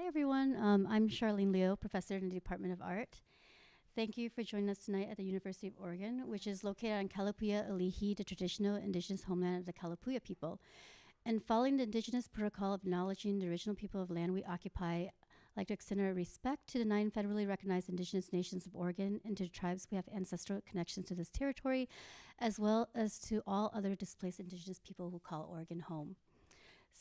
Hi, everyone. I'm Charlene Leo, professor in the Department of Art. Thank you for joining us tonight at the University of Oregon, which is located on Kalapuya Alihi, the traditional indigenous homeland of the Kalapuya people. And following the indigenous protocol of acknowledging the original people of land we occupy, I'd like to extend our respect to the 9 federally recognized indigenous nations of Oregon and to the tribes who have ancestral connections to this territory, as well as to all other displaced indigenous people who call Oregon home.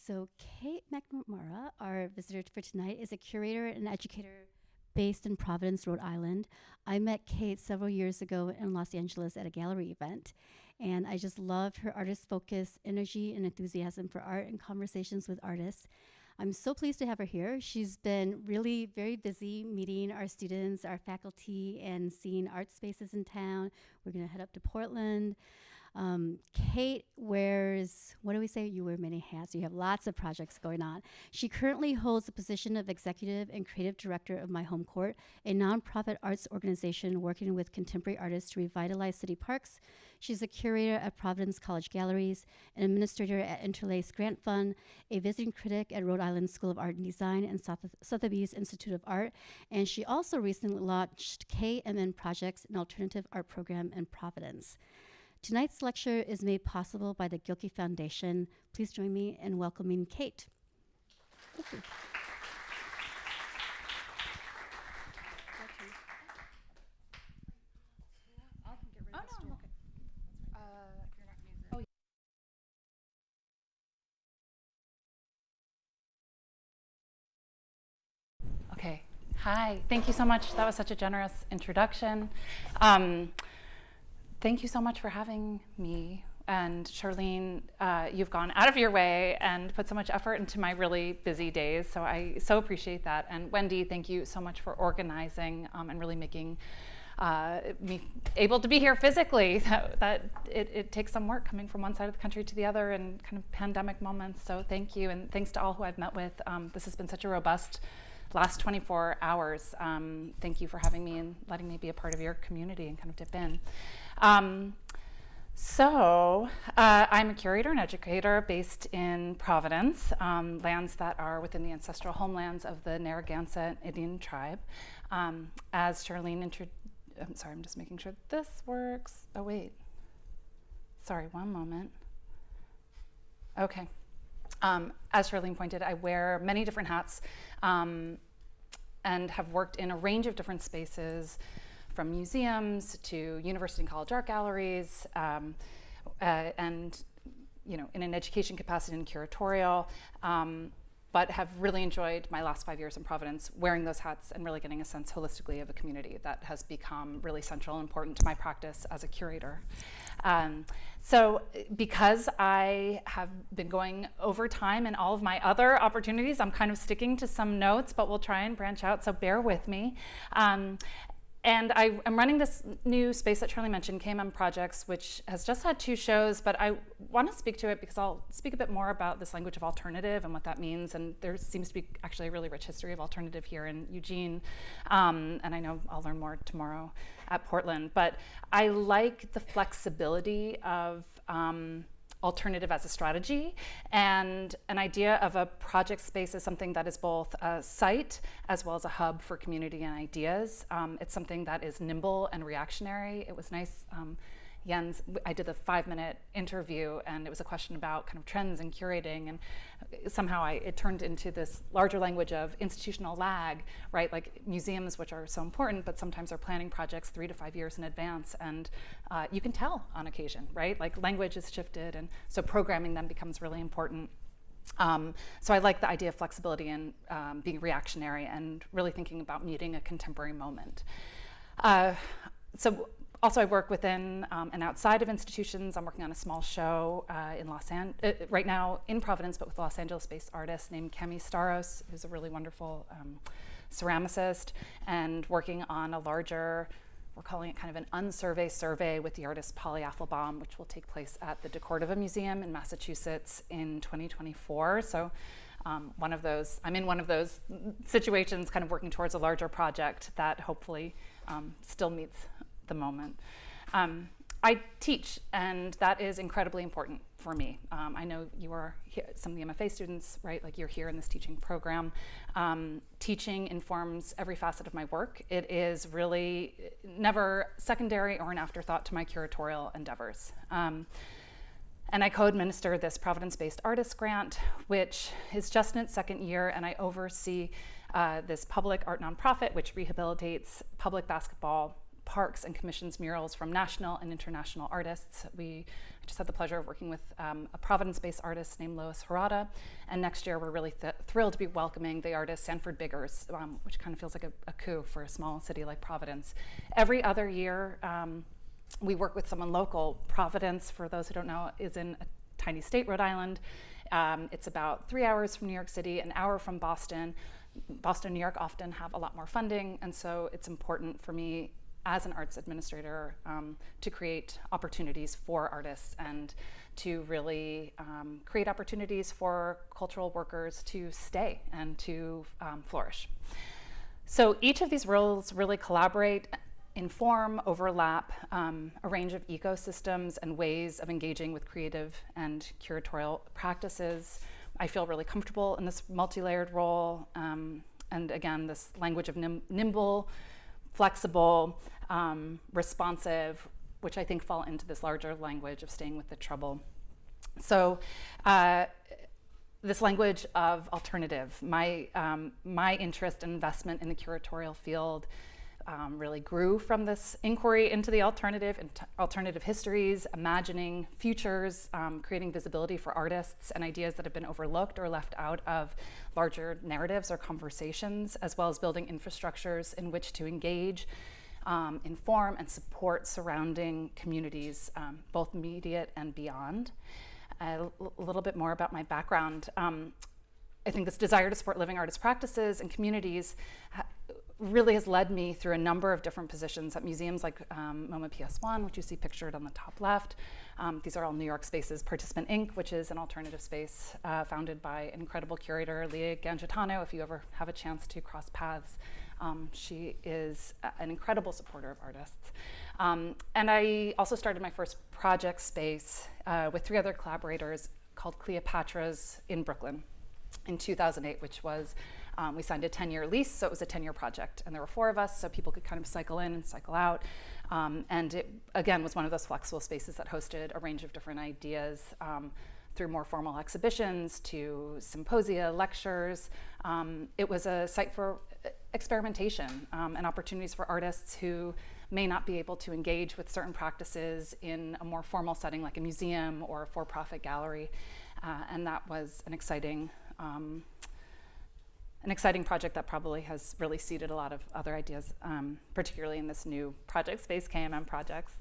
So Kate McNamara, our visitor for tonight, is a curator and educator based in Providence, Rhode Island. I met Kate several years ago in Los Angeles at a gallery event, and I just loved her artist focus, energy, and enthusiasm for art and conversations with artists. I'm so pleased to have her here. She's been really very busy meeting our students, our faculty, and seeing art spaces in town. We're gonna head up to Portland. Kate wears, what do we say? You wear many hats. You have lots of projects going on. She currently holds the position of executive and creative director of My Home Court, a nonprofit arts organization working with contemporary artists to revitalize city parks. She's a curator at Providence College Galleries, an administrator at Interlace Grant Fund, a visiting critic at Rhode Island School of Art and Design and Sotheby's Institute of Art. And she also recently launched KMN Projects, an alternative art program in Providence. Tonight's lecture is made possible by the Gilkey Foundation. Please join me in welcoming Kate. Thank you. Okay. Hi. Thank you so much. That was such a generous introduction. Thank you so much for having me. And Charlene, you've gone out of your way and put so much effort into my really busy days. So I so appreciate that. And Wendy, thank you so much for organizing and really making me able to be here physically. It takes some work coming from one side of the country to the other in kind of pandemic moments. So thank you. And thanks to all who I've met with. This has been such a robust last 24 hours. Thank you for having me and letting me be a part of your community and kind of dip in. I'm a curator and educator based in Providence, lands that are within the ancestral homelands of the Narragansett Indian tribe. As Charlene I'm sorry, I'm just making sure this works. Oh, wait. Sorry, one moment. Okay. As Charlene pointed, I wear many different hats and have worked in a range of different spaces, from museums to university and college art galleries, and in an education capacity and curatorial, but have really enjoyed my last 5 years in Providence wearing those hats and really getting a sense holistically of a community that has become really central and important to my practice as a curator. So because I have been going over time in all of my other opportunities, I'm kind of sticking to some notes, but we'll try and branch out, so bear with me. And I'm running this new space that Charlie mentioned, KMN Projects, which has just had 2 shows, but I want to speak to it because I'll speak a bit more about this language of alternative and what that means. And there seems to be actually a really rich history of alternative here in Eugene. And I know I'll learn more tomorrow at Portland. But I like the flexibility of alternative as a strategy, and an idea of a project space as something that is both a site as well as a hub for community and ideas. It's something that is nimble and reactionary. It was nice, Jens, I did the 5-minute interview, and it was a question about kind of trends and curating, and somehow it turned into this larger language of institutional lag, right? Like museums, which are so important, but sometimes are planning projects 3 to 5 years in advance, and you can tell on occasion, right? Like language has shifted, and so programming them becomes really important. So I like the idea of flexibility and being reactionary and really thinking about meeting a contemporary moment. Also, I work within and outside of institutions. I'm working on a small show in right now in Providence, but with a Los Angeles-based artist named Cami Staros, who's a really wonderful ceramicist, and working on a larger, we're calling it kind of an unsurvey survey with the artist Polly Afflebaum, which will take place at the DeCordova Museum in Massachusetts in 2024. So I'm in one of those situations, kind of working towards a larger project that hopefully still meets the moment. I teach, and that is incredibly important for me. I know you are here, some of the MFA students, right? Like you're here in this teaching program. Teaching informs every facet of my work. It is really never secondary or an afterthought to my curatorial endeavors. And I co-administer this Providence-based artist grant, which is just in its second year, and I oversee this public art nonprofit, which rehabilitates public basketball parks and commissions murals from national and international artists. I just had the pleasure of working with a Providence-based artist named Lois Harada, and next year we're really thrilled to be welcoming the artist Sanford Biggers, which kind of feels like a coup for a small city like Providence. Every other year, we work with someone local. Providence, for those who don't know, is in a tiny state, Rhode Island. It's about 3 hours from New York City, an hour from Boston. Boston and New York often have a lot more funding, and so it's important for me as an arts administrator to create opportunities for artists and to really create opportunities for cultural workers to stay and to flourish. So each of these roles really collaborate, inform, overlap a range of ecosystems and ways of engaging with creative and curatorial practices. I feel really comfortable in this multi-layered role, and again, this language of nimble, flexible, responsive, which I think fall into this larger language of staying with the trouble. So this language of alternative, my interest and investment in the curatorial field really grew from this inquiry into the alternative and alternative histories, imagining futures, creating visibility for artists and ideas that have been overlooked or left out of larger narratives or conversations, as well as building infrastructures in which to engage, inform, and support surrounding communities, both immediate and beyond. A little bit more about my background. I think this desire to support living artist practices and communities really has led me through a number of different positions at museums like MoMA PS1, which you see pictured on the top left. These are all New York spaces. Participant Inc., which is an alternative space founded by an incredible curator, Leah Gangitano. If you ever have a chance to cross paths, she is an incredible supporter of artists. And I also started my first project space with 3 other collaborators called Cleopatra's in Brooklyn in 2008, which was, we signed a 10-year lease, so it was a 10-year project. And there were 4 of us, so people could kind of cycle in and cycle out. And it, again, was one of those flexible spaces that hosted a range of different ideas through more formal exhibitions to symposia, lectures. It was a site for experimentation and opportunities for artists who may not be able to engage with certain practices in a more formal setting like a museum or a for-profit gallery. And that was an exciting project that probably has really seeded a lot of other ideas, particularly in this new project space, KMM projects.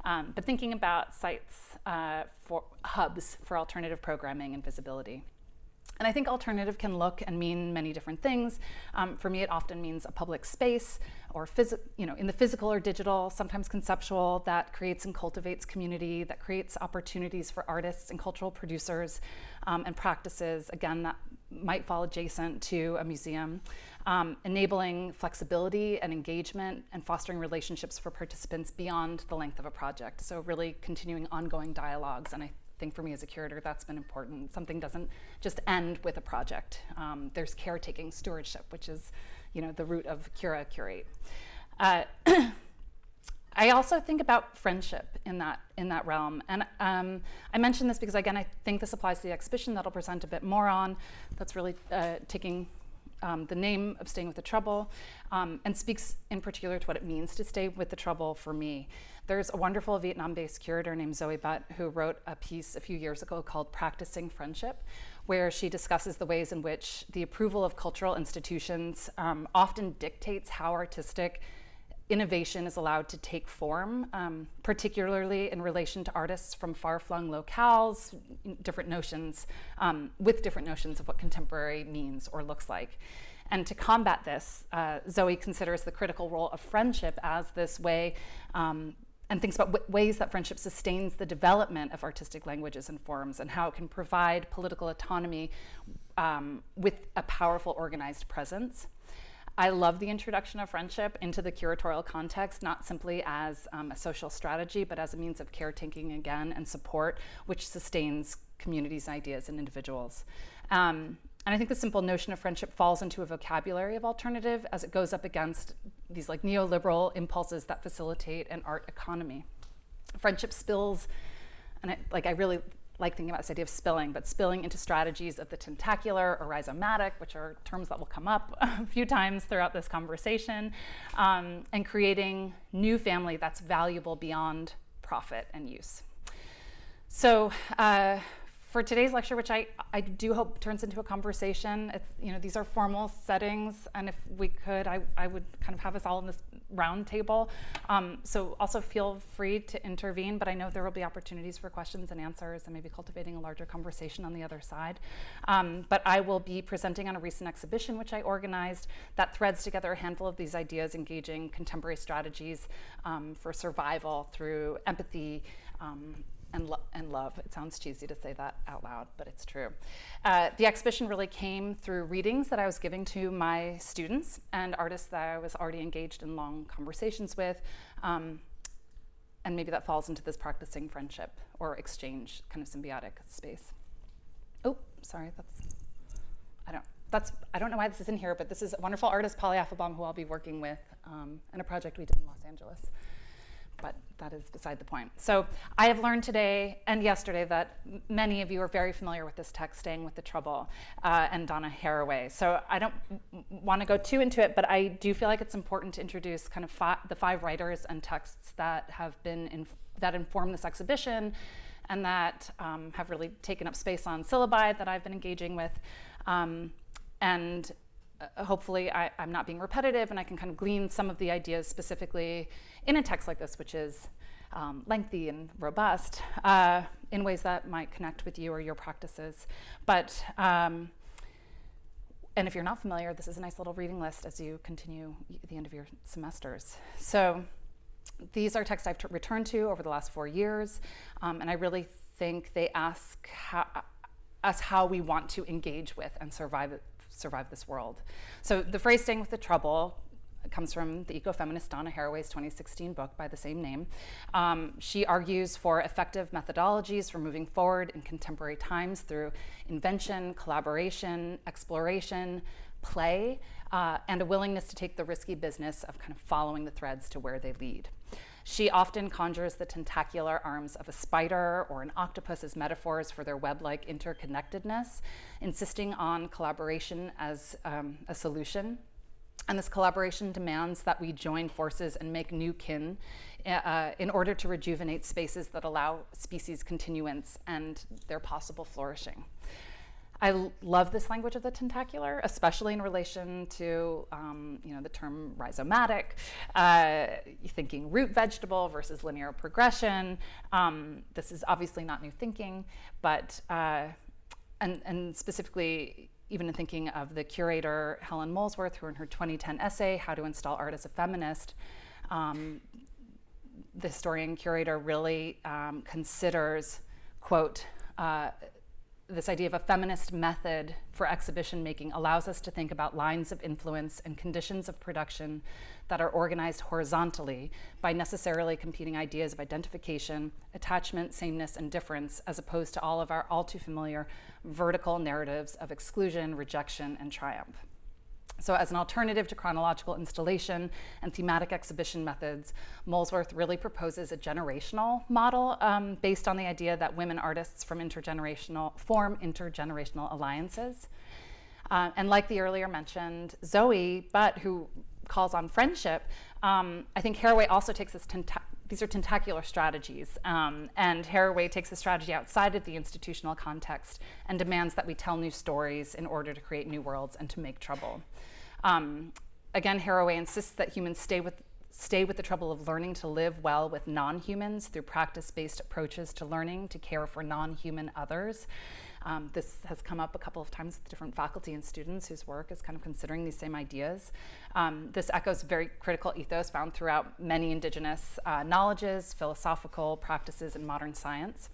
But thinking about sites for hubs for alternative programming and visibility. And I think alternative can look and mean many different things. For me, it often means a public space or in the physical or digital, sometimes conceptual, that creates and cultivates community, that creates opportunities for artists and cultural producers and practices, again, that might fall adjacent to a museum, enabling flexibility and engagement and fostering relationships for participants beyond the length of a project. So really continuing ongoing dialogues, and I think for me as a curator, that's been important. Something doesn't just end with a project. There's caretaking, stewardship, which is, the root of cura, curate. I also think about friendship in that realm, and I mention this because, again, I think this applies to the exhibition that I'll present a bit more on. That's really taking the name of Staying with the Trouble, and speaks in particular to what it means to stay with the trouble for me. There's a wonderful Vietnam-based curator named Zoe Butt who wrote a piece a few years ago called Practicing Friendship, where she discusses the ways in which the approval of cultural institutions often dictates how artistic innovation is allowed to take form, particularly in relation to artists from far-flung locales, different notions, with different notions of what contemporary means or looks like. And to combat this, Zoe considers the critical role of friendship as this way, and thinks about ways that friendship sustains the development of artistic languages and forms, and how it can provide political autonomy with a powerful organized presence. I love the introduction of friendship into the curatorial context, not simply as a social strategy, but as a means of caretaking again and support, which sustains communities, ideas, and individuals. And I think the simple notion of friendship falls into a vocabulary of alternative as it goes up against these like neoliberal impulses that facilitate an art economy. Friendship spills, and I really like thinking about this idea of spilling, but spilling into strategies of the tentacular or rhizomatic, which are terms that will come up a few times throughout this conversation, and creating new family that's valuable beyond profit and use. So for today's lecture, which I do hope turns into a conversation, these are formal settings, and if we could, I would kind of have us all in this round table. So also feel free to intervene, but I know there will be opportunities for questions and answers and maybe cultivating a larger conversation on the other side. But I will be presenting on a recent exhibition which I organized that threads together a handful of these ideas, engaging contemporary strategies for survival through empathy, and love. It sounds cheesy to say that out loud, but it's true. The exhibition really came through readings that I was giving to my students and artists that I was already engaged in long conversations with, and maybe that falls into this practicing friendship or exchange kind of symbiotic space. Oh, sorry, I don't know why this is in here, but this is a wonderful artist, Paula Wilson, who I'll be working with in a project we did in Los Angeles. But that is beside the point. So I have learned today and yesterday that many of you are very familiar with this text, Staying with the Trouble, and Donna Haraway. So I don't want to go too into it, but I do feel like it's important to introduce kind of the 5 writers and texts that have been that inform this exhibition and that have really taken up space on syllabi that I've been engaging with. Hopefully I'm not being repetitive, and I can kind of glean some of the ideas specifically in a text like this, which is lengthy and robust, in ways that might connect with you or your practices. But, and if you're not familiar, this is a nice little reading list as you continue at the end of your semesters. So these are texts I've returned to over the last 4 years, and I really think they ask us how we want to engage with and survive this world. So the phrase "staying with the trouble" comes from the eco-feminist Donna Haraway's 2016 book by the same name. She argues for effective methodologies for moving forward in contemporary times through invention, collaboration, exploration, play, and a willingness to take the risky business of kind of following the threads to where they lead. She often conjures the tentacular arms of a spider or an octopus as metaphors for their web-like interconnectedness, insisting on collaboration as a solution. And this collaboration demands that we join forces and make new kin in order to rejuvenate spaces that allow species continuance and their possible flourishing. I love this language of the tentacular, especially in relation to the term rhizomatic, thinking root vegetable versus linear progression. This is obviously not new thinking, but and specifically even in thinking of the curator Helen Molesworth, who in her 2010 essay, How to Install Art as a Feminist, the historian curator really considers, quote, this idea of a feminist method for exhibition making allows us to think about lines of influence and conditions of production that are organized horizontally by necessarily competing ideas of identification, attachment, sameness, and difference, as opposed to all of our all too familiar vertical narratives of exclusion, rejection, and triumph. So as an alternative to chronological installation and thematic exhibition methods, Molesworth really proposes a generational model based on the idea that women artists form intergenerational alliances. And like the earlier mentioned Zoe, but who calls on friendship, I think Haraway also takes this these are tentacular strategies, and Haraway takes the strategy outside of the institutional context and demands that we tell new stories in order to create new worlds and to make trouble. Again, Haraway insists that humans stay with the trouble of learning to live well with non-humans through practice-based approaches to learning to care for non-human others. This has come up a couple of times with different faculty and students whose work is kind of considering these same ideas. This echoes very critical ethos found throughout many indigenous knowledges, philosophical practices, and modern science.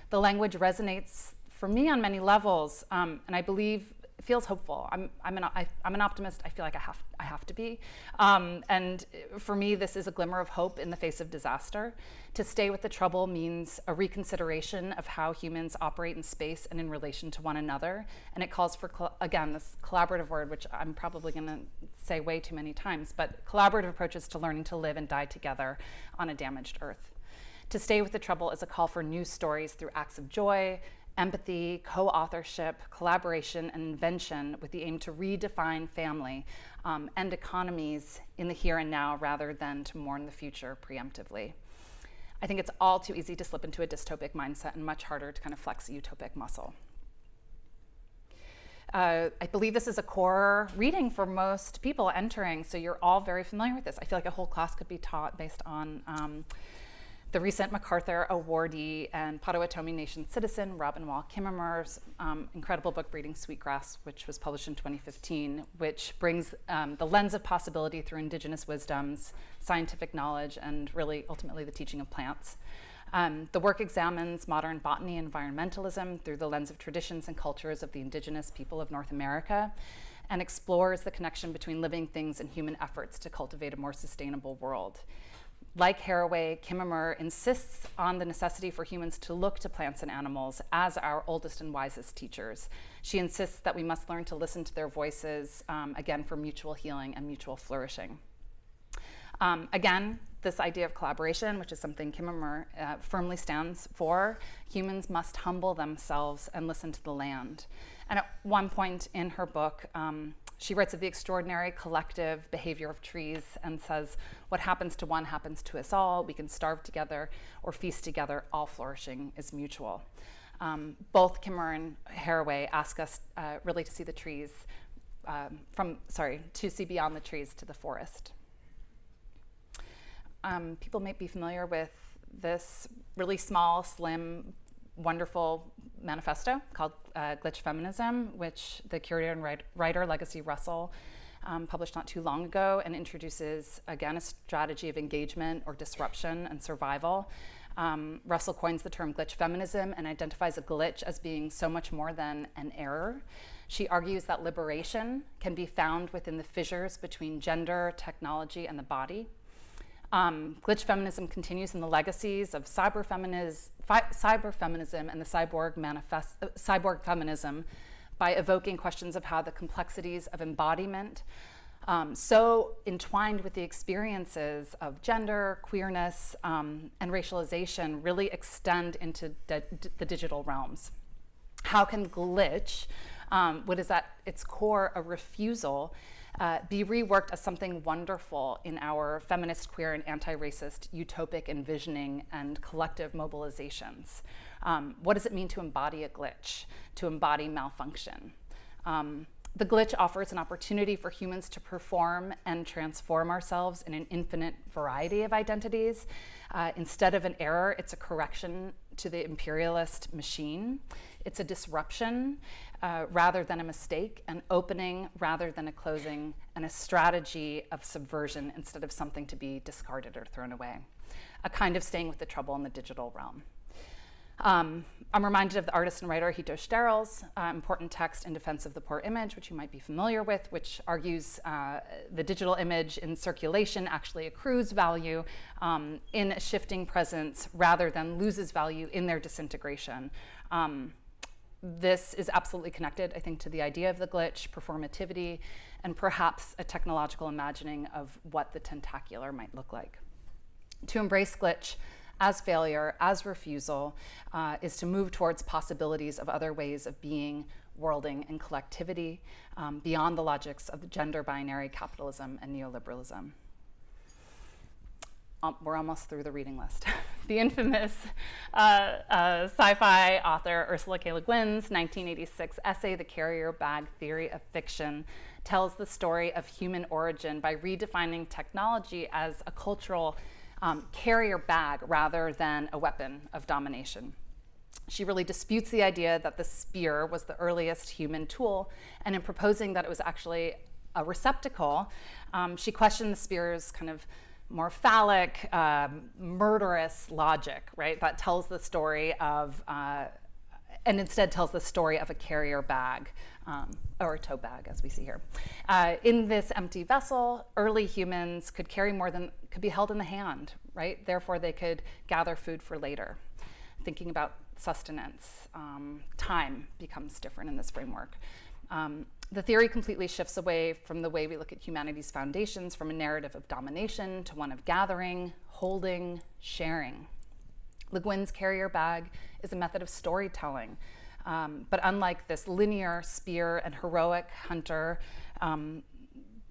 The language resonates for me on many levels, and I believe feels hopeful. I'm an optimist. I feel like I have to be. And for me, this is a glimmer of hope in the face of disaster. To stay with the trouble means a reconsideration of how humans operate in space and in relation to one another. And it calls for, again, this collaborative word, which I'm probably going to say way too many times, but collaborative approaches to learning to live and die together on a damaged Earth. To stay with the trouble is a call for new stories through acts of joy, empathy, co-authorship, collaboration, and invention, with the aim to redefine family and economies in the here and now rather than to mourn the future preemptively. I think it's all too easy to slip into a dystopic mindset and much harder to kind of flex a utopic muscle. I believe this is a core reading for most people entering, so you're all very familiar with this. I feel like a whole class could be taught based on the recent MacArthur awardee and Potawatomi Nation citizen, Robin Wall Kimmerer's incredible book, Breeding Sweetgrass, which was published in 2015, which brings the lens of possibility through indigenous wisdoms, scientific knowledge, and really ultimately the teaching of plants. The work examines modern botany and environmentalism through the lens of traditions and cultures of the indigenous people of North America, and explores the connection between living things and human efforts to cultivate a more sustainable world. Like Haraway, Kimmerer insists on the necessity for humans to look to plants and animals as our oldest and wisest teachers. She insists that we must learn to listen to their voices, again, for mutual healing and mutual flourishing. Again, this idea of collaboration, which is something Kimmerer firmly stands for, humans must humble themselves and listen to the land. And at one point in her book, she writes of the extraordinary collective behavior of trees and says, what happens to one happens to us all. We can starve together or feast together. All flourishing is mutual. Both Kimmerer and Haraway ask us really to see the trees, to see beyond the trees to the forest. People might be familiar with this really small, slim, wonderful manifesto called Glitch Feminism, which the curator and writer Legacy Russell published not too long ago, and introduces, again, a strategy of engagement or disruption and survival. Russell coins the term glitch feminism and identifies a glitch as being so much more than an error. She argues that liberation can be found within the fissures between gender, technology, and the body. Glitch feminism continues in the legacies of cyber feminism and the cyborg feminism by evoking questions of how the complexities of embodiment, so entwined with the experiences of gender, queerness, and racialization, really extend into the digital realms. How can glitch, what is at its core a refusal, be reworked as something wonderful in our feminist, queer, and anti-racist utopic envisioning and collective mobilizations? What does it mean to embody a glitch, to embody malfunction? The glitch offers an opportunity for humans to perform and transform ourselves in an infinite variety of identities. Instead of an error, it's a correction to the imperialist machine. It's a disruption rather than a mistake, an opening rather than a closing, and a strategy of subversion instead of something to be discarded or thrown away. A kind of staying with the trouble in the digital realm. I'm reminded of the artist and writer Hito Sterl's important text in defense of the poor image, which you might be familiar with, which argues the digital image in circulation actually accrues value in a shifting presence rather than loses value in their disintegration. This is absolutely connected, I think, to the idea of the glitch, performativity, and perhaps a technological imagining of what the tentacular might look like. To embrace glitch as failure, as refusal, is to move towards possibilities of other ways of being, worlding, and collectivity beyond the logics of the gender binary, capitalism, and neoliberalism. We're almost through the reading list. The infamous sci-fi author Ursula K. Le Guin's 1986 essay, The Carrier Bag Theory of Fiction, tells the story of human origin by redefining technology as a cultural carrier bag rather than a weapon of domination. She really disputes the idea that the spear was the earliest human tool, and in proposing that it was actually a receptacle, she questioned the spear's kind of more phallic, murderous logic, right? That tells the story of and instead tells the story of a carrier bag, or a tote bag, as we see here. In this empty vessel, early humans could carry more than could be held in the hand, right? Therefore, they could gather food for later. Thinking about sustenance, time becomes different in this framework. The theory completely shifts away from the way we look at humanity's foundations, from a narrative of domination to one of gathering, holding, sharing. Le Guin's carrier bag is a method of storytelling, but unlike this linear spear and heroic hunter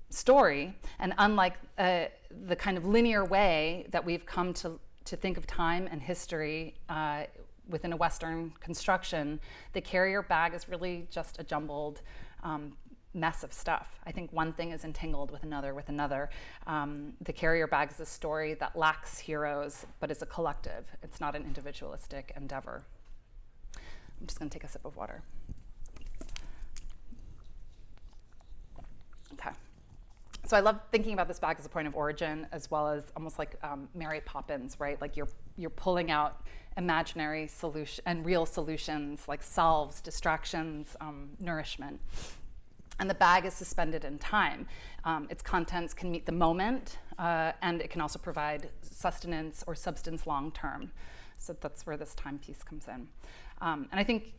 story, and unlike the kind of linear way that we've come to think of time and history within a Western construction, the carrier bag is really just a jumbled mess of stuff. I think one thing is entangled with another, The carrier bag is a story that lacks heroes, but is a collective. It's not an individualistic endeavor. I'm just going to take a sip of water. Okay. So I love thinking about this bag as a point of origin, as well as almost like Mary Poppins, right? Like you're pulling out imaginary solution and real solutions, like solves, distractions, nourishment. And the bag is suspended in time. Its contents can meet the moment, and it can also provide sustenance or substance long term. So that's where this time piece comes in. And I think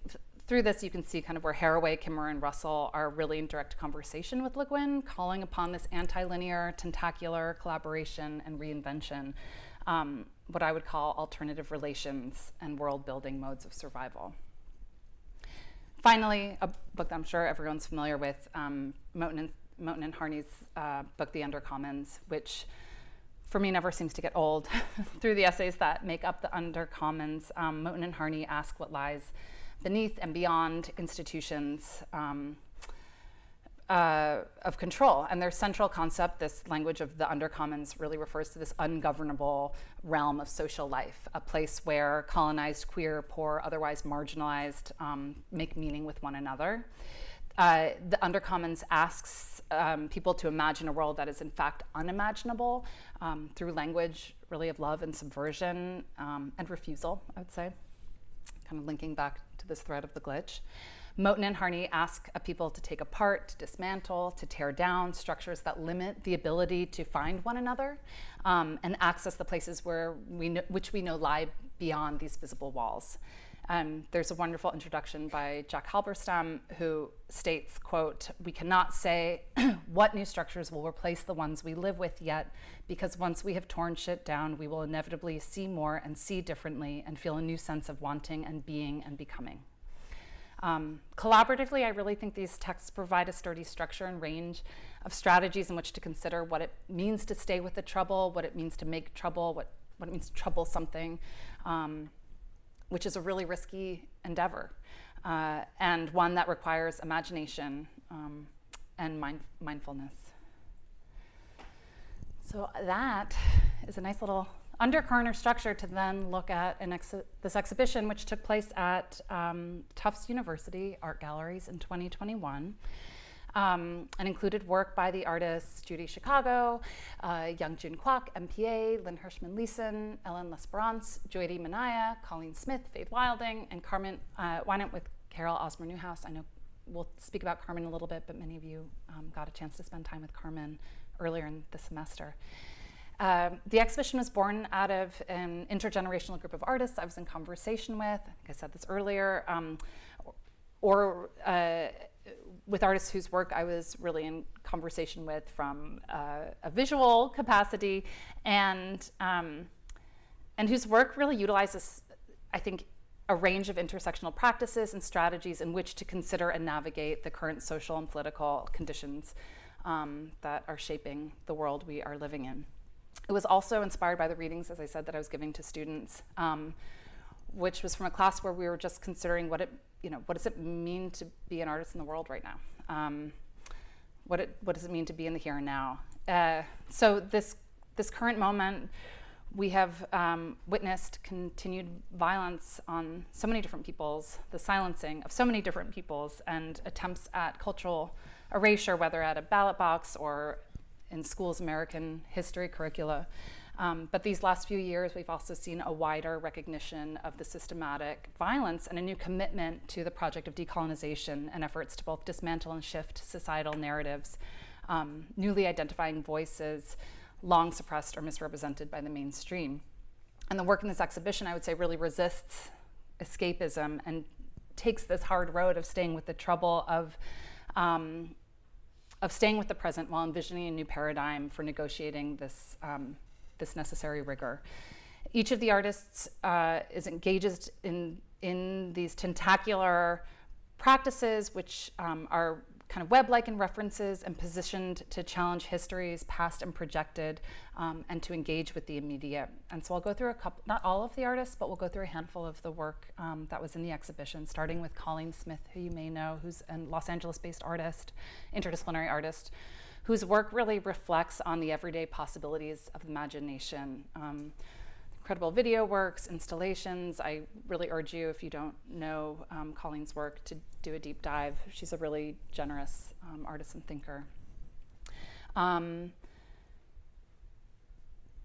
through this, you can see kind of where Haraway, Kimmerer, and Russell are really in direct conversation with Le Guin, calling upon this anti-linear, tentacular collaboration and reinvention, what I would call alternative relations and world-building modes of survival. Finally, a book that I'm sure everyone's familiar with, Moten and Harney's book, The Undercommons, which for me never seems to get old. Through the essays that make up The Undercommons, Moten and Harney ask what lies beneath and beyond institutions of control. And their central concept, this language of the undercommons, really refers to this ungovernable realm of social life, a place where colonized, queer, poor, otherwise marginalized make meaning with one another. The undercommons asks people to imagine a world that is in fact unimaginable through language really of love and subversion and refusal, I would say, kind of linking back to this thread of the glitch. Moten and Harney ask a people to take apart, to dismantle, to tear down structures that limit the ability to find one another and access the places which we know lie beyond these visible walls. There's a wonderful introduction by Jack Halberstam who states, quote, "We cannot say what new structures will replace the ones we live with yet, because once we have torn shit down, we will inevitably see more and see differently and feel a new sense of wanting and being and becoming." Collaboratively, I really think these texts provide a sturdy structure and range of strategies in which to consider what it means to stay with the trouble, what it means to make trouble, what it means to trouble something, which is a really risky endeavor, and one that requires imagination and mindfulness. So that is a nice little undercurrent or structure to then look at this exhibition, which took place at Tufts University Art Galleries in 2021, and included work by the artists Judy Chicago, Youngjun Kwok, MPA, Lynn Hirschman-Leeson, Ellen L'Esperance, Joydy Manaya, Cauleen Smith, Faith Wilding, and Carmen Winant with Carol Osmer Newhouse. I know we'll speak about Carmen a little bit, but many of you got a chance to spend time with Carmen earlier in the semester. The exhibition was born out of an intergenerational group of artists I was in conversation with, I think I said this earlier, or with artists whose work I was really in conversation with from a visual capacity, and whose work really utilizes, I think, a range of intersectional practices and strategies in which to consider and navigate the current social and political conditions that are shaping the world we are living in. It was also inspired by the readings, as I said, that I was giving to students, which was from a class where we were just considering what does it mean to be an artist in the world right now? What does it mean to be in the here and now? So this current moment, we have witnessed continued violence on so many different peoples, the silencing of so many different peoples, and attempts at cultural erasure, whether at a ballot box or in schools' American history curricula. But these last few years, we've also seen a wider recognition of the systematic violence and a new commitment to the project of decolonization and efforts to both dismantle and shift societal narratives, newly identifying voices long suppressed or misrepresented by the mainstream. And the work in this exhibition, I would say, really resists escapism and takes this hard road of staying with the trouble of staying with the present while envisioning a new paradigm for negotiating this this necessary rigor. Each of the artists is engaged in these tentacular practices, which are kind of web-like in references and positioned to challenge histories, past and projected, and to engage with the immediate. And so I'll go through a couple, not all of the artists, but we'll go through a handful of the work that was in the exhibition, starting with Cauleen Smith, who you may know, who's a Los Angeles-based artist, interdisciplinary artist, whose work really reflects on the everyday possibilities of imagination. Incredible video works, installations. I really urge you, if you don't know Cauleen's work, to do a deep dive. She's a really generous artist and thinker.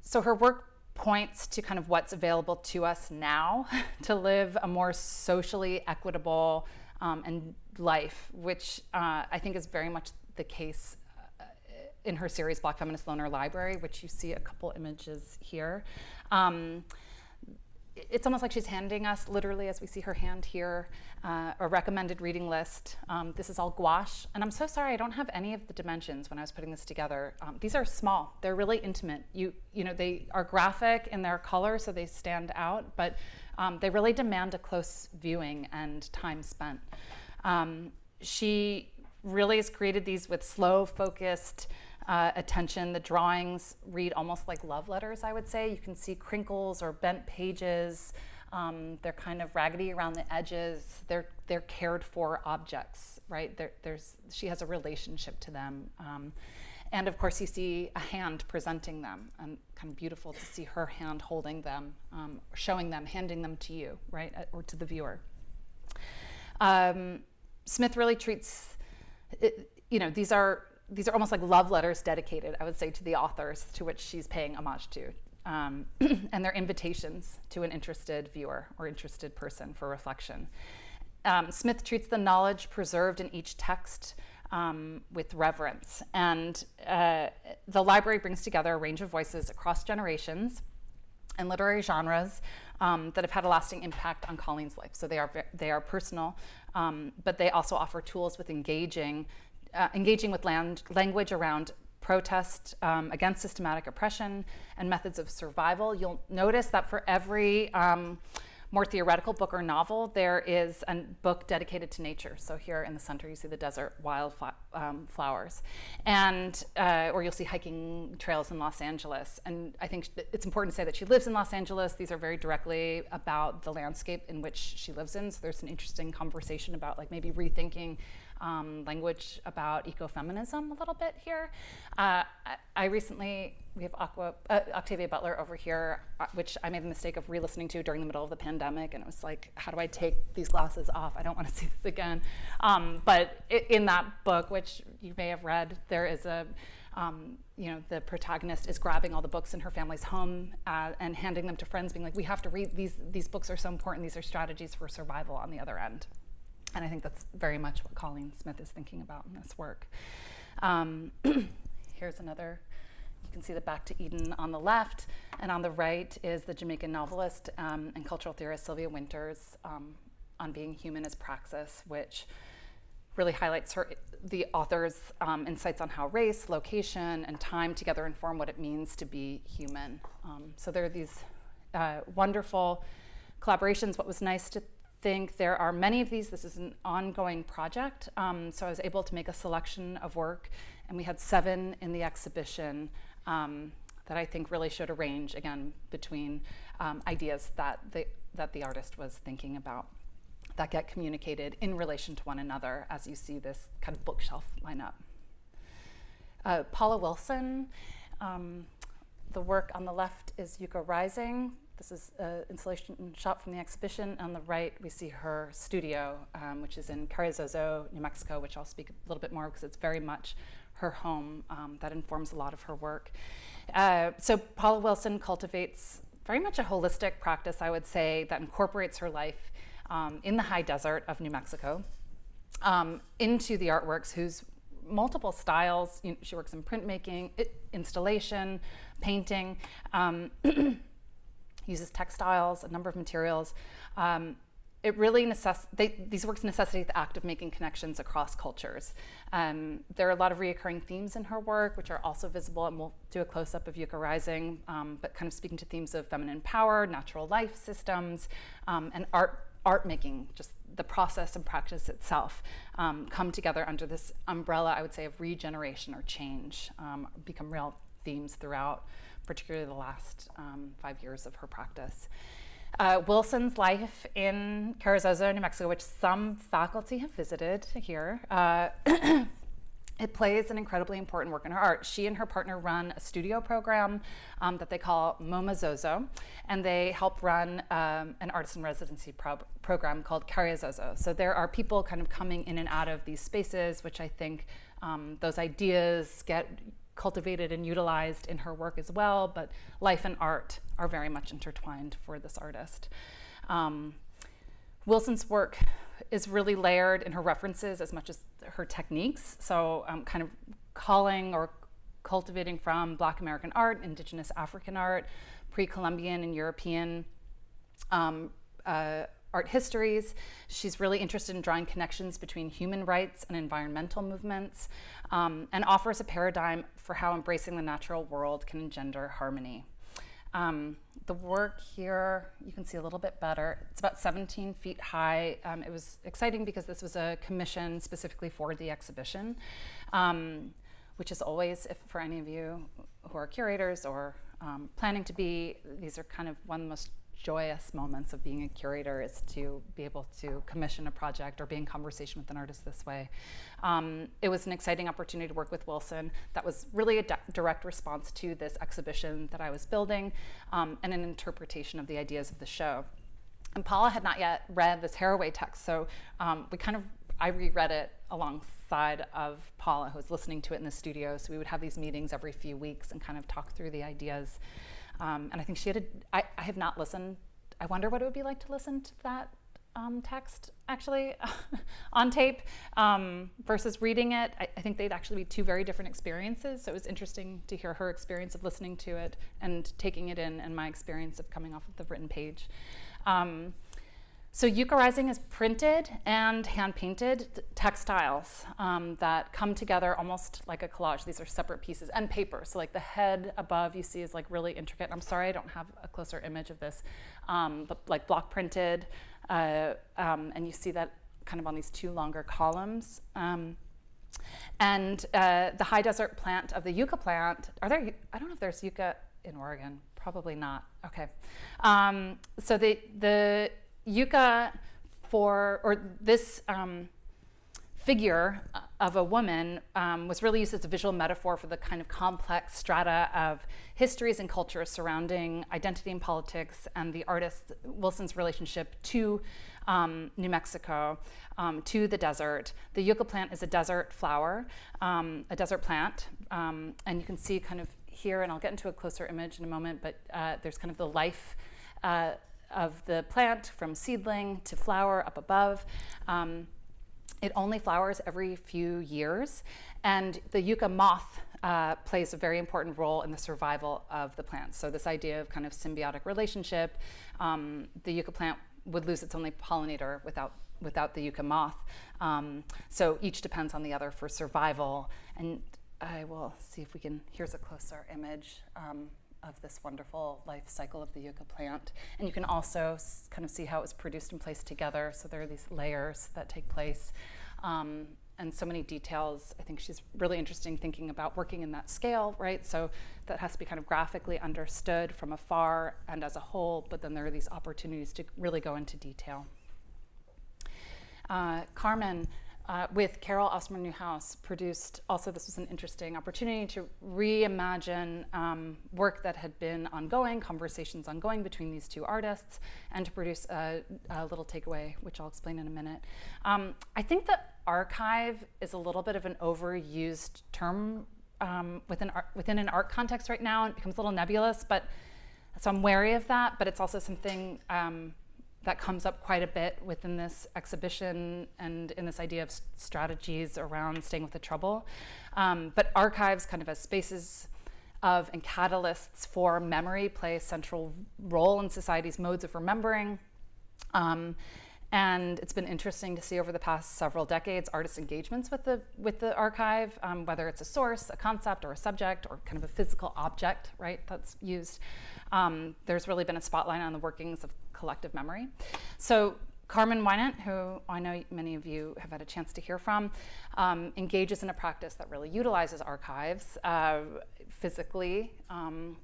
So her work points to kind of what's available to us now to live a more socially equitable and life, which I think is very much the case in her series BLK FMNNST Loaner Library, which you see a couple images here. It's almost like she's handing us, literally as we see her hand here, a recommended reading list. This is all gouache, and I'm so sorry I don't have any of the dimensions when I was putting this together. These are small, they're really intimate. You know, they are graphic in their color, so they stand out, but they really demand a close viewing and time spent. She really has created these with slow, focused attention. The drawings read almost like love letters, I would say. You can see crinkles or bent pages. They're kind of raggedy around the edges. They're cared for objects, right? She has a relationship to them. And of course, you see a hand presenting them, and kind of beautiful to see her hand holding them, showing them, handing them to you, right, or to the viewer. Smith really treats, these are almost like love letters dedicated, I would say, to the authors to which she's paying homage to. And they're invitations to an interested viewer or interested person for reflection. Smith treats the knowledge preserved in each text with reverence. And the library brings together a range of voices across generations and literary genres that have had a lasting impact on Cauleen's life. So they are personal, but they also offer tools with engaging with language around protest against systematic oppression and methods of survival. You'll notice that for every more theoretical book or novel, there is a book dedicated to nature. So here in the center, you see the desert wildflowers, and or you'll see hiking trails in Los Angeles. And I think it's important to say that she lives in Los Angeles. These are very directly about the landscape in which she lives in. So there's an interesting conversation about like maybe rethinking language about ecofeminism a little bit here. We have Octavia Butler over here, which I made the mistake of re-listening to during the middle of the pandemic, and it was like, how do I take these glasses off? I don't want to see this again. But in that book, which you may have read, there is the protagonist is grabbing all the books in her family's home and handing them to friends, being like, we have to read these books are so important. These are strategies for survival on the other end. And I think that's very much what Cauleen Smith is thinking about in this work. Here's another, you can see the Back to Eden on the left, and on the right is the Jamaican novelist and cultural theorist Sylvia Wynter's On Being Human as Praxis, which really highlights the author's insights on how race, location, and time together inform what it means to be human. So there are these wonderful collaborations. What was nice to think, there are many of these. This is an ongoing project. So I was able to make a selection of work, and we had 7 in the exhibition that I think really showed a range, again, between ideas that the artist was thinking about that get communicated in relation to one another as you see this kind of bookshelf line up. Paula Wilson, the work on the left is Yucca Rising. This is an installation shot from the exhibition. On the right, we see her studio, which is in Carrizozo, New Mexico, which I'll speak a little bit more because it's very much her home that informs a lot of her work. So Paula Wilson cultivates very much a holistic practice, I would say, that incorporates her life in the high desert of New Mexico into the artworks, whose multiple styles. She works in printmaking, installation, painting, uses textiles, a number of materials. It really these works necessitate the act of making connections across cultures. There are a lot of reoccurring themes in her work, which are also visible, and we'll do a close-up of Yucca Rising, but kind of speaking to themes of feminine power, natural life systems, and art making, just the process and practice itself, come together under this umbrella, I would say, of regeneration or change, become real themes throughout, particularly the last 5 years of her practice. Wilson's life in Carrizozo, New Mexico, which some faculty have visited here, it plays an incredibly important work in her art. She and her partner run a studio program that they call MomaZozo, and they help run an artisan residency program called Carrizozo. So there are people kind of coming in and out of these spaces, which I think those ideas get cultivated and utilized in her work as well, but life and art are very much intertwined for this artist. Wilson's work is really layered in her references as much as her techniques. So kind of calling or cultivating from Black American art, indigenous African art, pre-Columbian and European art histories. She's really interested in drawing connections between human rights and environmental movements, and offers a paradigm for how embracing the natural world can engender harmony. The work here, you can see a little bit better. It's about 17 feet high. It was exciting because this was a commission specifically for the exhibition, which is always, if for any of you who are curators or planning to be, these are kind of one of the most joyous moments of being a curator, is to be able to commission a project or be in conversation with an artist this way. It was an exciting opportunity to work with Wilson. That was really a direct response to this exhibition that I was building, and an interpretation of the ideas of the show. And Paula had not yet read this Haraway text, so I reread it alongside of Paula, who was listening to it in the studio. So we would have these meetings every few weeks and kind of talk through the ideas. And I think she had I have not listened. I wonder what it would be like to listen to that text actually on tape versus reading it. I think they'd actually be two very different experiences. So it was interesting to hear her experience of listening to it and taking it in, and my experience of coming off of the written page. So Yucca Rising is printed and hand-painted textiles that come together almost like a collage. These are separate pieces, and paper. So like the head above you see is like really intricate. I'm sorry I don't have a closer image of this, but like block printed, and you see that kind of on these two longer columns. And the high desert plant of the yucca plant, I don't know if there's yucca in Oregon, probably not, okay. So the yucca this figure of a woman was really used as a visual metaphor for the kind of complex strata of histories and cultures surrounding identity and politics, and the artist Wilson's relationship to New Mexico, to the desert. The yucca plant is a desert flower, a desert plant, and you can see kind of here, and I'll get into a closer image in a moment, but there's kind of the life of the plant from seedling to flower up above. It only flowers every few years, and the yucca moth plays a very important role in the survival of the plant. So this idea of kind of symbiotic relationship, the yucca plant would lose its only pollinator without the yucca moth. So each depends on the other for survival. And I will see if we can, here's a closer image of this wonderful life cycle of the yucca plant. And you can also kind of see how it was produced and placed together. So there are these layers that take place, and so many details. I think she's really interested in thinking about working in that scale, right? So that has to be kind of graphically understood from afar and as a whole, but then there are these opportunities to really go into detail. Carmen, with Carol Osmer Newhouse, produced, also this was an interesting opportunity to reimagine work that had been ongoing, conversations ongoing between these two artists, and to produce a little takeaway, which I'll explain in a minute. I think that archive is a little bit of an overused term within an art context right now. It becomes a little nebulous, but so I'm wary of that, but it's also something that comes up quite a bit within this exhibition and in this idea of strategies around staying with the trouble. But archives kind of as spaces of and catalysts for memory play a central role in society's modes of remembering. And it's been interesting to see over the past several decades artists' engagements with the archive, whether it's a source, a concept, or a subject, or kind of a physical object, right, that's used. There's really been a spotlight on the workings of collective memory. So Carmen Winant, who I know many of you have had a chance to hear from, engages in a practice that really utilizes archives physically and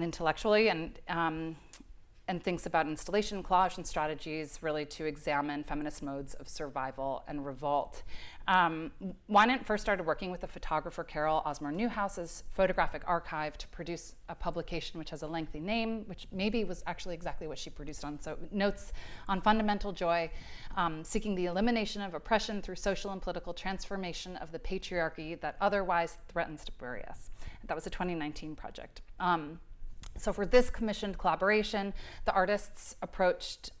intellectually, and thinks about installation, collage, and strategies really to examine feminist modes of survival and revolt. Winant first started working with the photographer Carol Osmer Newhouse's photographic archive to produce a publication which has a lengthy name, which maybe was actually exactly what she produced on. So notes on fundamental joy, seeking the elimination of oppression through social and political transformation of the patriarchy that otherwise threatens to bury us. That was a 2019 project. So for this commissioned collaboration, the artists approached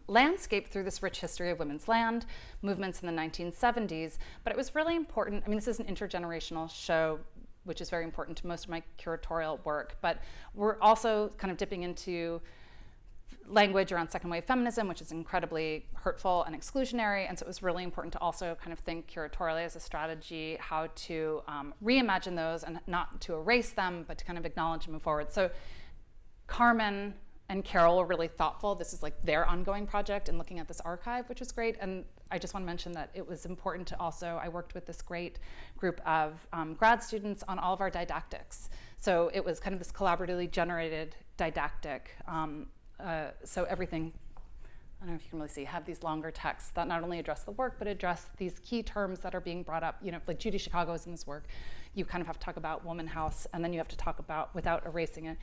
landscape through this rich history of women's land, movements in the 1970s, but it was really important. I mean, this is an intergenerational show, which is very important to most of my curatorial work, but we're also kind of dipping into language around second wave feminism, which is incredibly hurtful and exclusionary, and so it was really important to also kind of think curatorially as a strategy how to reimagine those and not to erase them, but to kind of acknowledge and move forward. So Carmen and Carol were really thoughtful. This is like their ongoing project in looking at this archive, which was great. And I just want to mention that it was important to also, I worked with this great group of grad students on all of our didactics. So it was kind of this collaboratively generated didactic. So everything, I don't know if you can really see, have these longer texts that not only address the work, but address these key terms that are being brought up. You know, like Judy Chicago is in this work. You kind of have to talk about woman house, and then you have to talk about, without erasing it,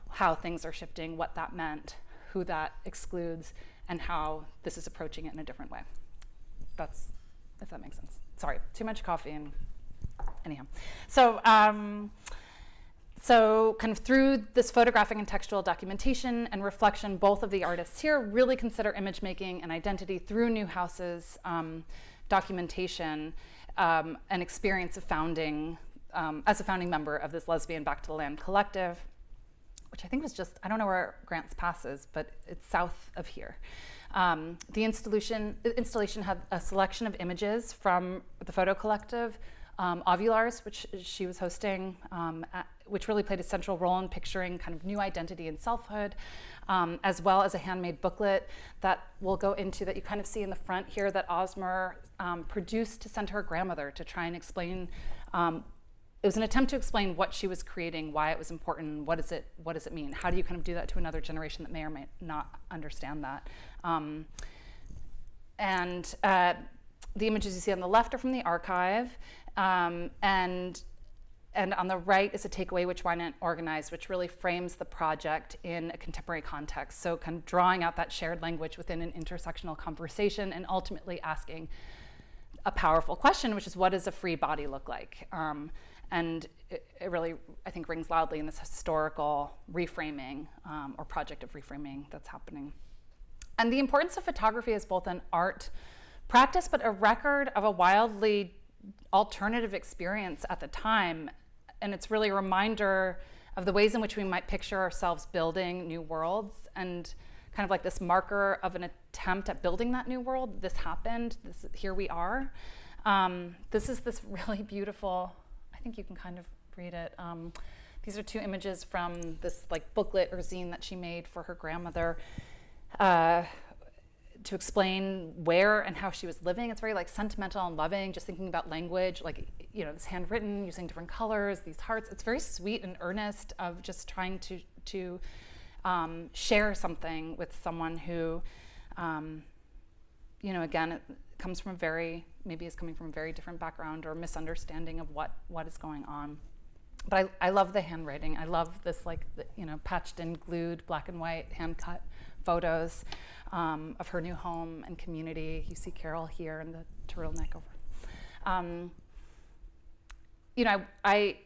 how things are shifting, what that meant, who that excludes, and how this is approaching it in a different way. That's, if that makes sense. Sorry, too much coffee and anyhow. So, so kind of through this photographic and textual documentation and reflection, both of the artists here really consider image making and identity through Newhouse's documentation, an experience of founding, as a founding member of this lesbian Back to the Land collective, which I think was just, I don't know where Grants Pass is, but it's south of here. The installation had a selection of images from the photo collective, Ovulars, which she was hosting, which really played a central role in picturing kind of new identity and selfhood, as well as a handmade booklet that we'll go into, that you kind of see in the front here, that Osmer produced to send her grandmother to try and explain. It was an attempt to explain what she was creating, why it was important, what does it mean? How do you kind of do that to another generation that may or may not understand that? The images you see on the left are from the archive, and on the right is a takeaway which Winant organized, which really frames the project in a contemporary context. So kind of drawing out that shared language within an intersectional conversation and ultimately asking a powerful question, which is, what does a free body look like? And it really, I think, rings loudly in this historical reframing or project of reframing that's happening. And the importance of photography as both an art practice, but a record of a wildly alternative experience at the time. And it's really a reminder of the ways in which we might picture ourselves building new worlds, and kind of like this marker of an attempt at building that new world. This happened, here we are. This is this really beautiful, I think you can kind of read it. These are two images from this like booklet or zine that she made for her grandmother to explain where and how she was living. It's very like sentimental and loving, just thinking about language, like, you know, this handwritten, using different colors, these hearts. It's very sweet and earnest of just trying to share something with someone who, you know, again, it comes from maybe is coming from a very different background or misunderstanding of what is going on. But I love the handwriting. I love this, like, you know, patched in, glued, black and white, hand-cut photos of her new home and community. You see Carol here in the turtleneck over. You know, I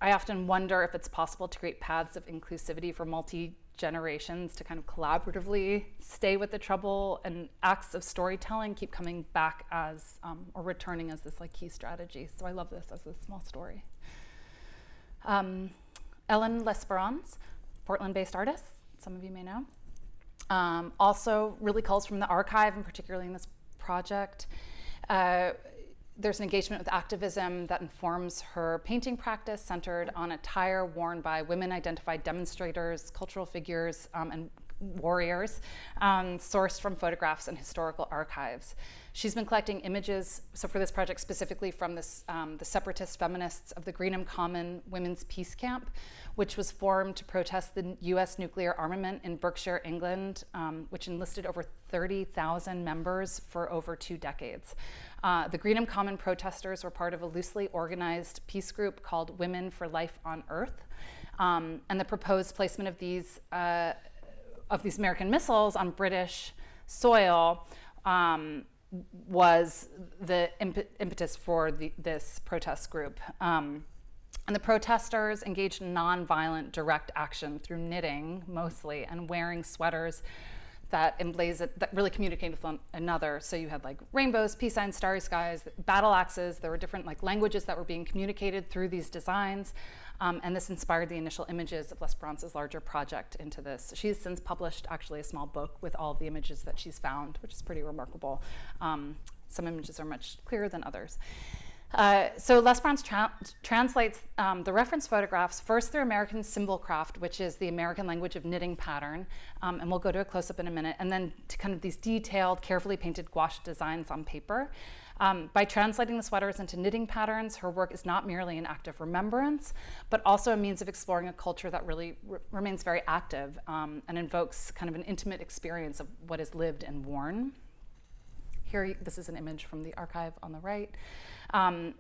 often wonder if it's possible to create paths of inclusivity for multi-generations to kind of collaboratively stay with the trouble, and acts of storytelling keep coming back as, or returning as this like key strategy. So I love this as a small story. Ellen L'Esperance, Portland-based artist, some of you may know. Also really calls from the archive, and particularly in this project. There's an engagement with activism that informs her painting practice, centered on attire worn by women-identified demonstrators, cultural figures, and warriors, sourced from photographs and historical archives. She's been collecting images, so for this project specifically, from this, the separatist feminists of the Greenham Common Women's Peace Camp, which was formed to protest the US nuclear armament in Berkshire, England, which enlisted over 30,000 members for over 2 decades. The Greenham Common protesters were part of a loosely organized peace group called Women for Life on Earth. And the proposed placement of these American missiles on British soil was the impetus for this protest group. And the protesters engaged in nonviolent direct action through knitting mostly, and wearing sweaters that really communicated with one another. So you had like rainbows, peace signs, starry skies, battle axes. There were different like languages that were being communicated through these designs. And this inspired the initial images of L'Esperance's larger project into this. She's since published actually a small book with all of the images that she's found, which is pretty remarkable. Some images are much clearer than others. So L'Esperance translates the reference photographs first through American symbol craft, which is the American language of knitting pattern, and we'll go to a close-up in a minute, and then to kind of these detailed, carefully painted gouache designs on paper. By translating the sweaters into knitting patterns, her work is not merely an act of remembrance, but also a means of exploring a culture that really remains very active, and invokes kind of an intimate experience of what is lived and worn. Here, this is an image from the archive on the right. And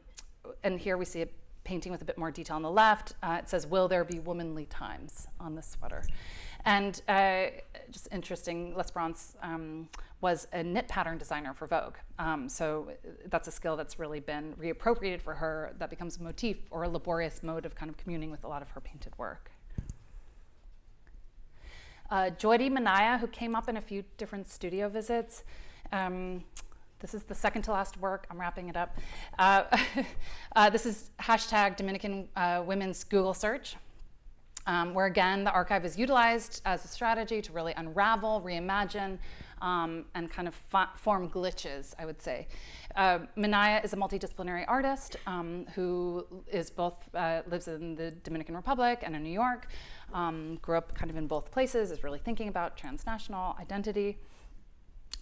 here we see a painting with a bit more detail on the left. It says, "Will there be womanly times?" on this sweater. And just interesting, L'Esperance was a knit pattern designer for Vogue. So that's a skill that's really been reappropriated for her, that becomes a motif or a laborious mode of kind of communing with a lot of her painted work. Joydy Minaya, who came up in a few different studio visits. This is the second to last work. I'm wrapping it up. This is hashtag Dominican Women's Google search, where again, the archive is utilized as a strategy to really unravel, reimagine, and kind of form glitches, I would say. Minaya is a multidisciplinary artist who is both, lives in the Dominican Republic and in New York, grew up kind of in both places, is really thinking about transnational identity,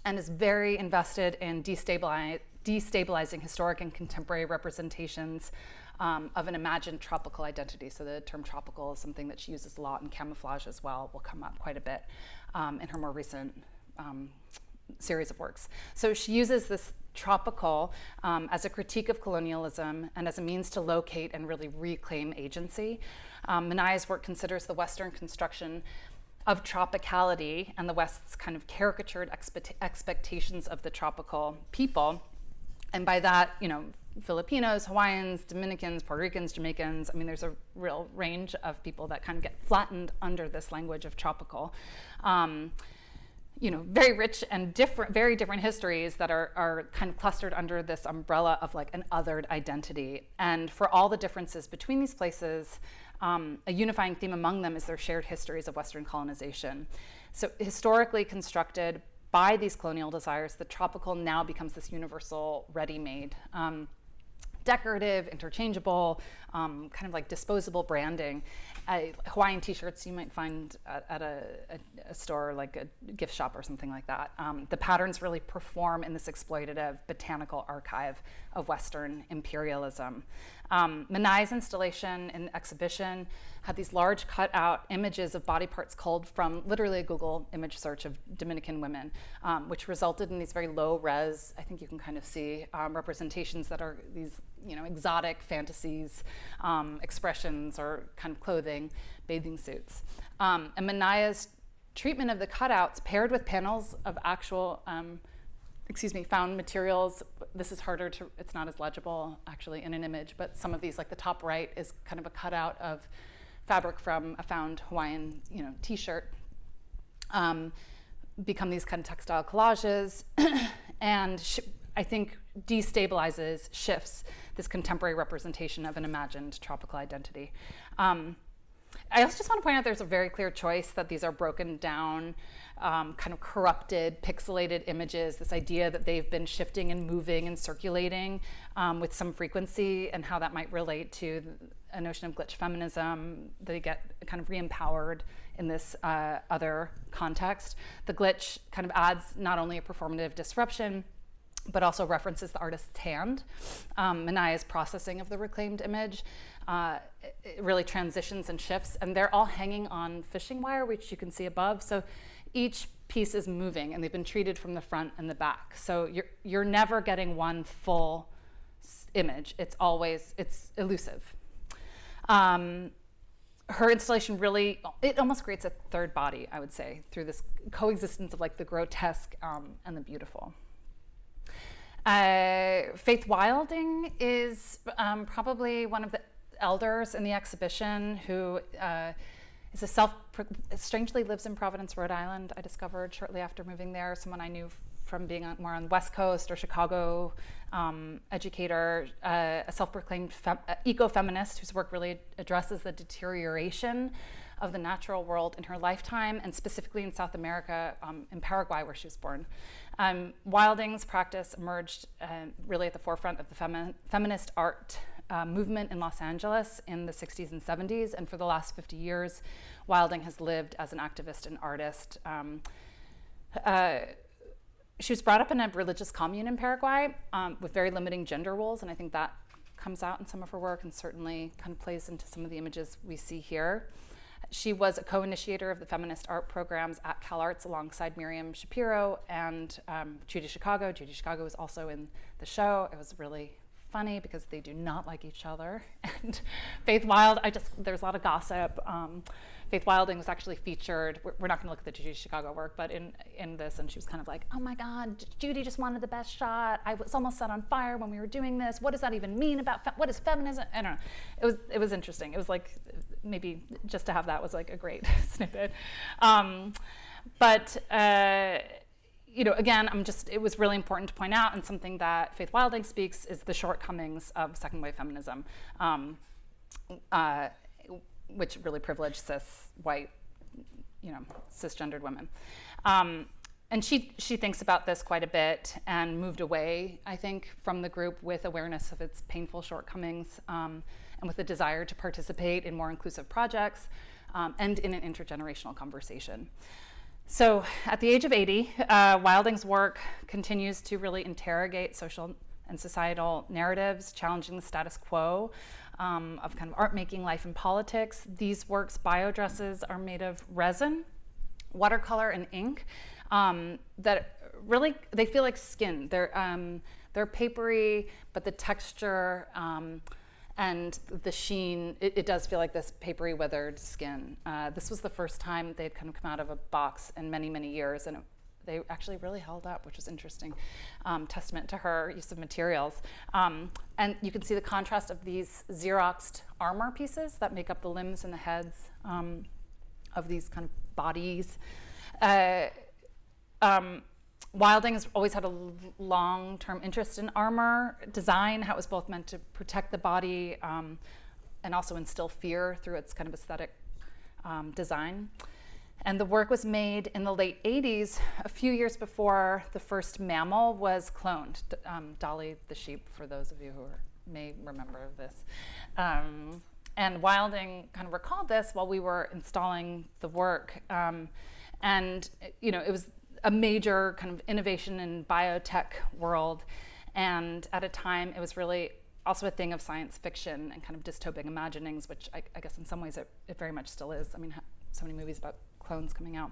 and is very invested in destabilizing historic and contemporary representations of an imagined tropical identity. So the term tropical is something that she uses a lot in camouflage as well, will come up quite a bit in her more recent series of works. So she uses this tropical as a critique of colonialism and as a means to locate and really reclaim agency. Minaya's work considers the Western construction of tropicality and the West's kind of caricatured expectations of the tropical people. And by that, you know, Filipinos, Hawaiians, Dominicans, Puerto Ricans, Jamaicans. I mean, there's a real range of people that kind of get flattened under this language of tropical. You know, very rich and different, very different histories that are kind of clustered under this umbrella of like an othered identity. And for all the differences between these places, a unifying theme among them is their shared histories of Western colonization. So historically constructed by these colonial desires, the tropical now becomes this universal ready-made, decorative, interchangeable, kind of like disposable branding. Hawaiian t-shirts you might find at a store, like a gift shop or something like that. The patterns really perform in this exploitative botanical archive of Western imperialism. Minaya's installation in the exhibition had these large cutout images of body parts culled from literally a Google image search of Dominican women, which resulted in these very low res, I think you can kind of see, representations that are these, you know, exotic fantasies, expressions or kind of clothing, bathing suits. And Minaya's treatment of the cutouts paired with panels of actual found materials this is harder to, it's not as legible actually in an image, but some of these, like the top right is kind of a cutout of fabric from a found Hawaiian, t-shirt, become these kind of textile collages, and I think destabilizes, shifts this contemporary representation of an imagined tropical identity. I also just want to point out there's a very clear choice that these are broken down, kind of corrupted, pixelated images, this idea that they've been shifting and moving and circulating with some frequency, and how that might relate to a notion of glitch feminism. They get kind of re-empowered in this other context. The glitch kind of adds not only a performative disruption, but also references the artist's hand. Manaya's processing of the reclaimed image it really transitions and shifts, and they're all hanging on fishing wire, which you can see above. So each piece is moving, and they've been treated from the front and the back. So you're never getting one full image. It's elusive. Her installation really, it almost creates a third body, I would say, through this coexistence of like the grotesque and the beautiful. Faith Wilding is probably one of the elders in the exhibition who is strangely lives in Providence, Rhode Island. I discovered shortly after moving there, someone I knew from being more on the West Coast or Chicago, educator, a self-proclaimed eco-feminist whose work really addresses the deterioration of the natural world in her lifetime, and specifically in South America, in Paraguay, where she was born. Wilding's practice emerged really at the forefront of the feminist art movement in Los Angeles in the 60s and 70s, and for the last 50 years, Wilding has lived as an activist and artist. She was brought up in a religious commune in Paraguay with very limiting gender roles, and I think that comes out in some of her work and certainly kind of plays into some of the images we see here. She was a co-initiator of the feminist art programs at CalArts alongside Miriam Shapiro and Judy Chicago. Judy Chicago was also in the show. It was really funny because they do not like each other. And Faith Wild, there's a lot of gossip. Faith Wilding was actually featured, we're not gonna look at the Judy Chicago work, but in this, and she was kind of like, oh my God, Judy just wanted the best shot. I was almost set on fire when we were doing this. What does that even mean about, what is feminism? I don't know, it was interesting. It was like, maybe just to have that was like a great snippet. Again, it was really important to point out, and something that Faith Wilding speaks is the shortcomings of second wave feminism, which really privilege cis, white, cisgendered women. And she thinks about this quite a bit and moved away, I think, from the group with awareness of its painful shortcomings and with a desire to participate in more inclusive projects and in an intergenerational conversation. So at the age of 80, Wilding's work continues to really interrogate social and societal narratives, challenging the status quo of kind of art making, life, and politics. These works' biodresses are made of resin, watercolor, and ink that really, they feel like skin. They're papery, but the texture and the sheen, it does feel like this papery, weathered skin. This was the first time they'd kind of come out of a box in many, many years, and they actually really held up, which was interesting, testament to her use of materials. And you can see the contrast of these Xeroxed armor pieces that make up the limbs and the heads of these kind of bodies. Wilding has always had a long-term interest in armor design, how it was both meant to protect the body and also instill fear through its kind of aesthetic design. And the work was made in the late 80s, a few years before the first mammal was cloned, Dolly the sheep, for those of you who may remember this. And Wilding kind of recalled this while we were installing the work. And it was a major kind of innovation in biotech world. And at a time, it was really also a thing of science fiction and kind of dystopic imaginings, which I guess in some ways it very much still is. I mean, so many movies about clones coming out.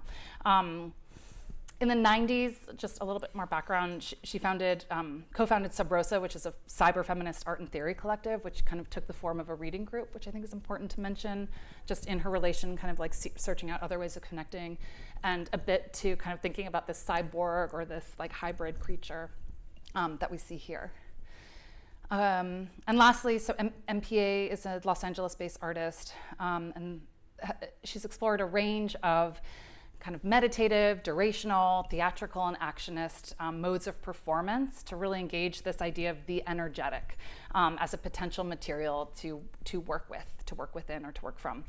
In the 90s, just a little bit more background, she co-founded Sub Rosa, which is a cyber-feminist art and theory collective, which kind of took the form of a reading group, which I think is important to mention, just in her relation, kind of like searching out other ways of connecting, and a bit to kind of thinking about this cyborg or this like hybrid creature. that we see here. And lastly, so MPA is a Los Angeles-based artist, and she's explored a range of kind of meditative, durational, theatrical, and actionist modes of performance to really engage this idea of the energetic as a potential material to work within, or to work from.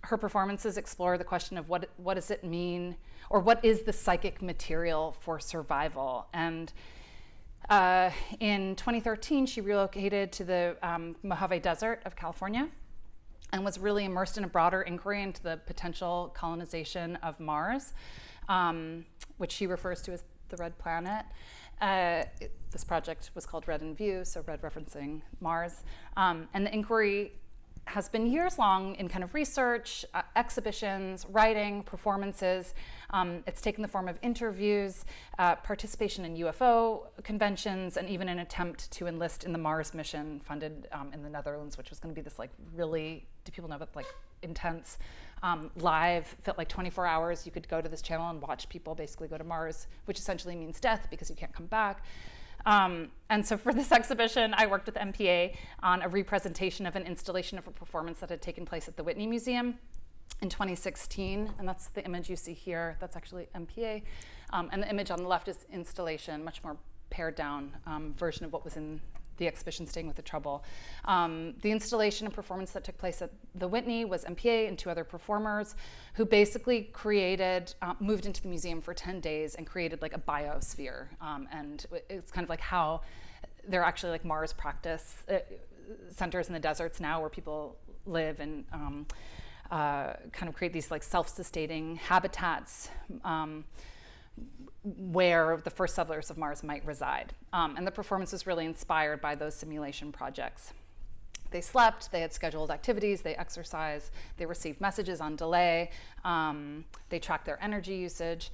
Her performances explore the question of what does it mean, or what is the psychic material for survival. And in 2013, she relocated to the Mojave Desert of California and was really immersed in a broader inquiry into the potential colonization of Mars, which she refers to as the Red Planet. This project was called Red in View, so red referencing Mars. And the inquiry has been years long in kind of research, exhibitions, writing, performances. It's taken the form of interviews, participation in UFO conventions, and even an attempt to enlist in the Mars mission funded in the Netherlands, which was going to be this like really, do people know about like intense live, felt like 24 hours. You could go to this channel and watch people basically go to Mars, which essentially means death because you can't come back. And so for this exhibition, I worked with MPA on a representation of an installation of a performance that had taken place at the Whitney Museum in 2016. And that's the image you see here. That's actually MPA. And the image on the left is installation, much more pared down version of what was in the exhibition, Staying with the Trouble. The installation and performance that took place at the Whitney was MPA and 2 other performers who basically created, moved into the museum for 10 days and created like a biosphere. And it's kind of like how there are actually like Mars practice centers in the deserts now where people live and kind of create these like self-sustaining habitats where the first settlers of Mars might reside. And the performance was really inspired by those simulation projects. They slept, they had scheduled activities, they exercised, they received messages on delay, they tracked their energy usage.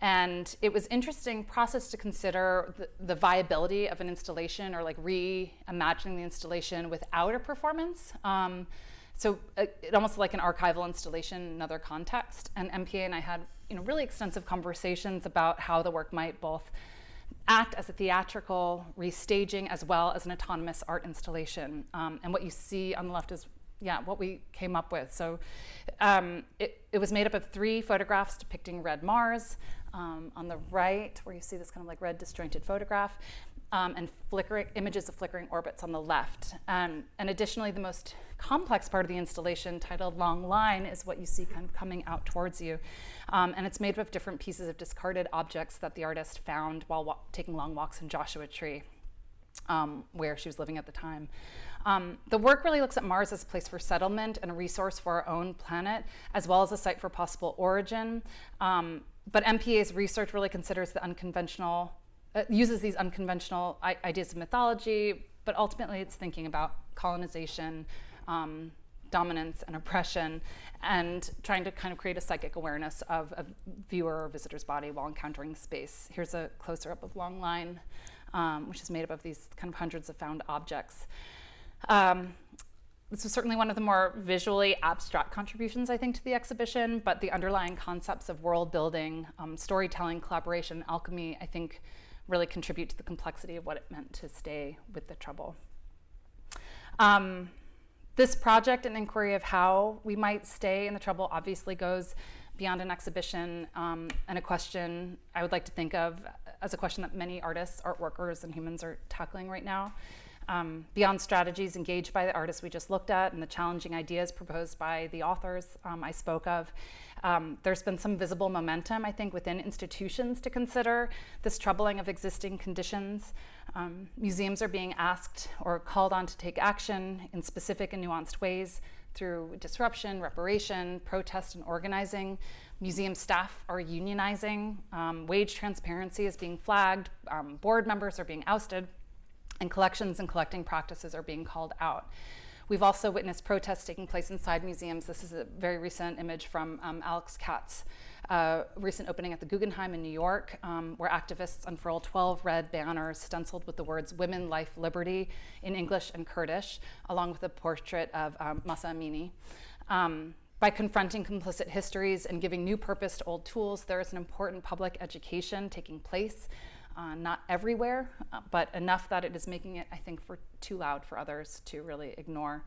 And it was interesting process to consider the viability of an installation, or like reimagining the installation without a performance. So it almost like an archival installation in another context. And MPA and I had really extensive conversations about how the work might both act as a theatrical restaging as well as an autonomous art installation. And what you see on the left is what we came up with. So it was made up of 3 photographs depicting red Mars. On the right, where you see this kind of like red disjointed photograph, and flickering images of flickering orbits on the left. And additionally, the most complex part of the installation, titled Long Line, is what you see kind of coming out towards you. And it's made up of different pieces of discarded objects that the artist found while taking long walks in Joshua Tree, where she was living at the time. The work really looks at Mars as a place for settlement and a resource for our own planet, as well as a site for possible origin. But MPA's research really considers the unconventional, uses these unconventional ideas of mythology, but ultimately it's thinking about colonization, dominance, and oppression, and trying to kind of create a psychic awareness of a viewer or visitor's body while encountering space. Here's a closer up of Long Line, which is made up of these kind of hundreds of found objects. This was certainly one of the more visually abstract contributions, I think, to the exhibition, but the underlying concepts of world building, storytelling, collaboration, alchemy, I think really contribute to the complexity of what it meant to stay with the Trouble. This project and inquiry of how we might stay in the Trouble obviously goes beyond an exhibition, and a question I would like to think of as a question that many artists, art workers, and humans are tackling right now. Beyond strategies engaged by the artists we just looked at and the challenging ideas proposed by the authors I spoke of, there's been some visible momentum, I think, within institutions to consider this troubling of existing conditions. Museums are being asked or called on to take action in specific and nuanced ways through disruption, reparation, protest, and organizing. Museum staff are unionizing, wage transparency is being flagged, board members are being ousted, and collections and collecting practices are being called out. We've also witnessed protests taking place inside museums. This is a very recent image from Alex Katz's recent opening at the Guggenheim in New York, where activists unfurled 12 red banners stenciled with the words "Women, Life, Liberty" in English and Kurdish, along with a portrait of Mahsa Amini. By confronting complicit histories and giving new purpose to old tools, there is an important public education taking place not everywhere, but enough that it is making it, I think, too loud for others to really ignore.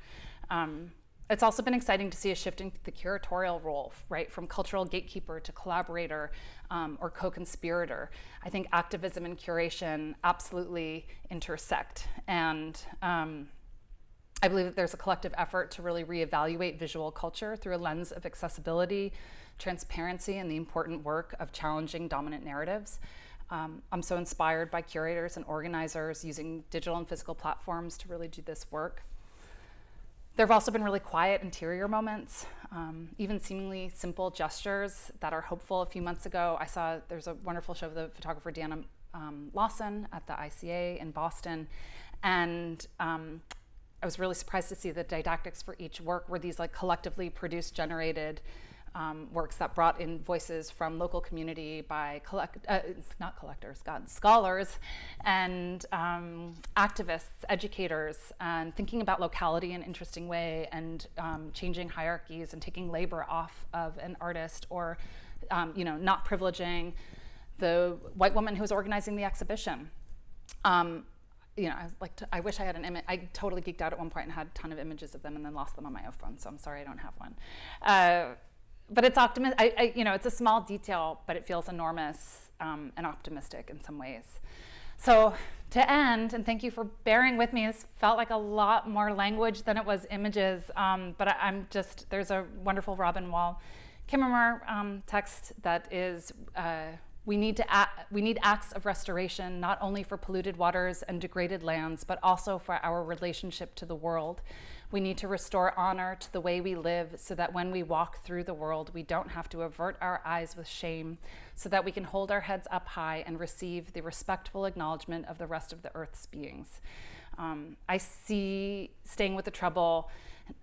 It's also been exciting to see a shift in the curatorial role, right, from cultural gatekeeper to collaborator or co-conspirator. I think activism and curation absolutely intersect, and I believe that there's a collective effort to really reevaluate visual culture through a lens of accessibility, transparency, and the important work of challenging dominant narratives. I'm so inspired by curators and organizers using digital and physical platforms to really do this work. There have also been really quiet interior moments, even seemingly simple gestures that are hopeful. A few months ago, I saw there's a wonderful show of the photographer Donna Lawson at the ICA in Boston, and I was really surprised to see the didactics for each work were these like collectively produced, generated works that brought in voices from local community by scholars and activists, educators, and thinking about locality in an interesting way, and changing hierarchies and taking labor off of an artist, or not privileging the white woman who was organizing the exhibition. I wish I had an image. I totally geeked out at one point and had a ton of images of them and then lost them on my iPhone, so I'm sorry I don't have one. But it's optimistic. It's a small detail, but it feels enormous and optimistic in some ways. So to end, and thank you for bearing with me, this felt like a lot more language than it was images, but there's a wonderful Robin Wall Kimmerer text that is, we need acts of restoration, not only for polluted waters and degraded lands, but also for our relationship to the world. We need to restore honor to the way we live so that when we walk through the world, we don't have to avert our eyes with shame, so that we can hold our heads up high and receive the respectful acknowledgement of the rest of the Earth's beings. I see staying with the trouble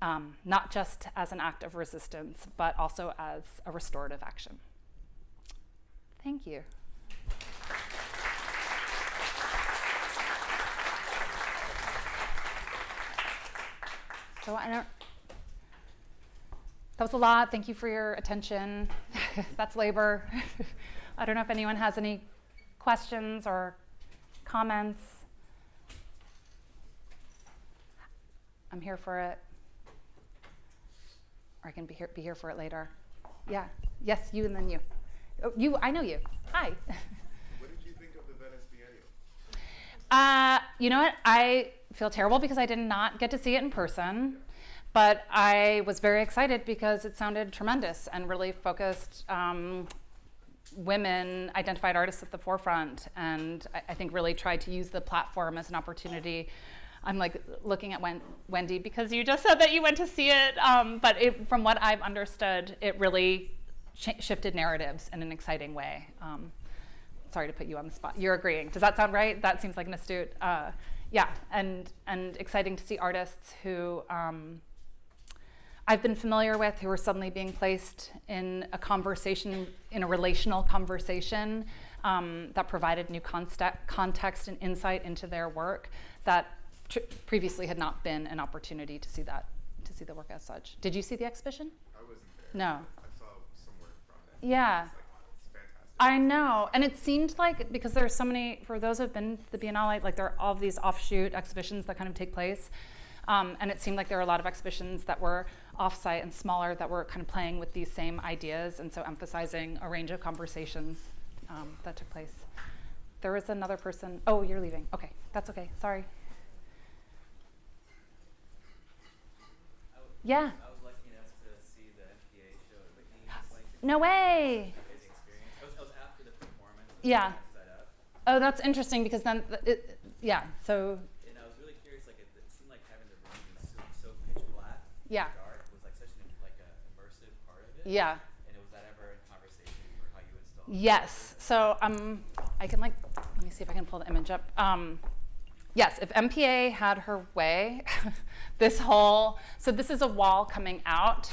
not just as an act of resistance, but also as a restorative action. Thank you. So that was a lot. Thank you for your attention. That's labor. I don't know if anyone has any questions or comments. I'm here for it. Or I can be here for it later. Yeah. Yes, you and then you. Oh, you, I know you. Hi. What did you think of the Venice Biennial? You know what? I feel terrible because I did not get to see it in person, but I was very excited because it sounded tremendous and really focused women, identified artists at the forefront, and I think really tried to use the platform as an opportunity. I'm like looking at Wendy because you just said that you went to see it, but from what I've understood, it really shifted narratives in an exciting way. Sorry to put you on the spot. You're agreeing. Does that sound right? That seems like an astute. Yeah, and exciting to see artists who I've been familiar with who are suddenly being placed in a conversation, in a relational conversation that provided new context and insight into their work that previously had not been an opportunity to see the work as such. Did you see the exhibition? I wasn't there. No. I saw some work from it. Yeah. It's fantastic. I know, and it seemed like, because there's so many, for those who have been to the Biennale, like there are all of these offshoot exhibitions that kind of take place, and it seemed like there were a lot of exhibitions that were offsite and smaller that were kind of playing with these same ideas, and so emphasizing a range of conversations that took place. There was another person. Oh, you're leaving. Okay, that's okay. Sorry. Yeah. I was lucky enough to see the MPA show at Whitney. No way. Amazing experience. It was after the performance. Yeah. Set up. Oh, that's interesting because then, yeah. So. And I was really curious. Like it seemed like having the room be so pitch black, Yeah. dark was like such an immersive part of it. Yeah. And was that ever in conversation for how you installed? Yes. So I can let me see if I can pull the image up. Yes, if MPA had her way, this is a wall coming out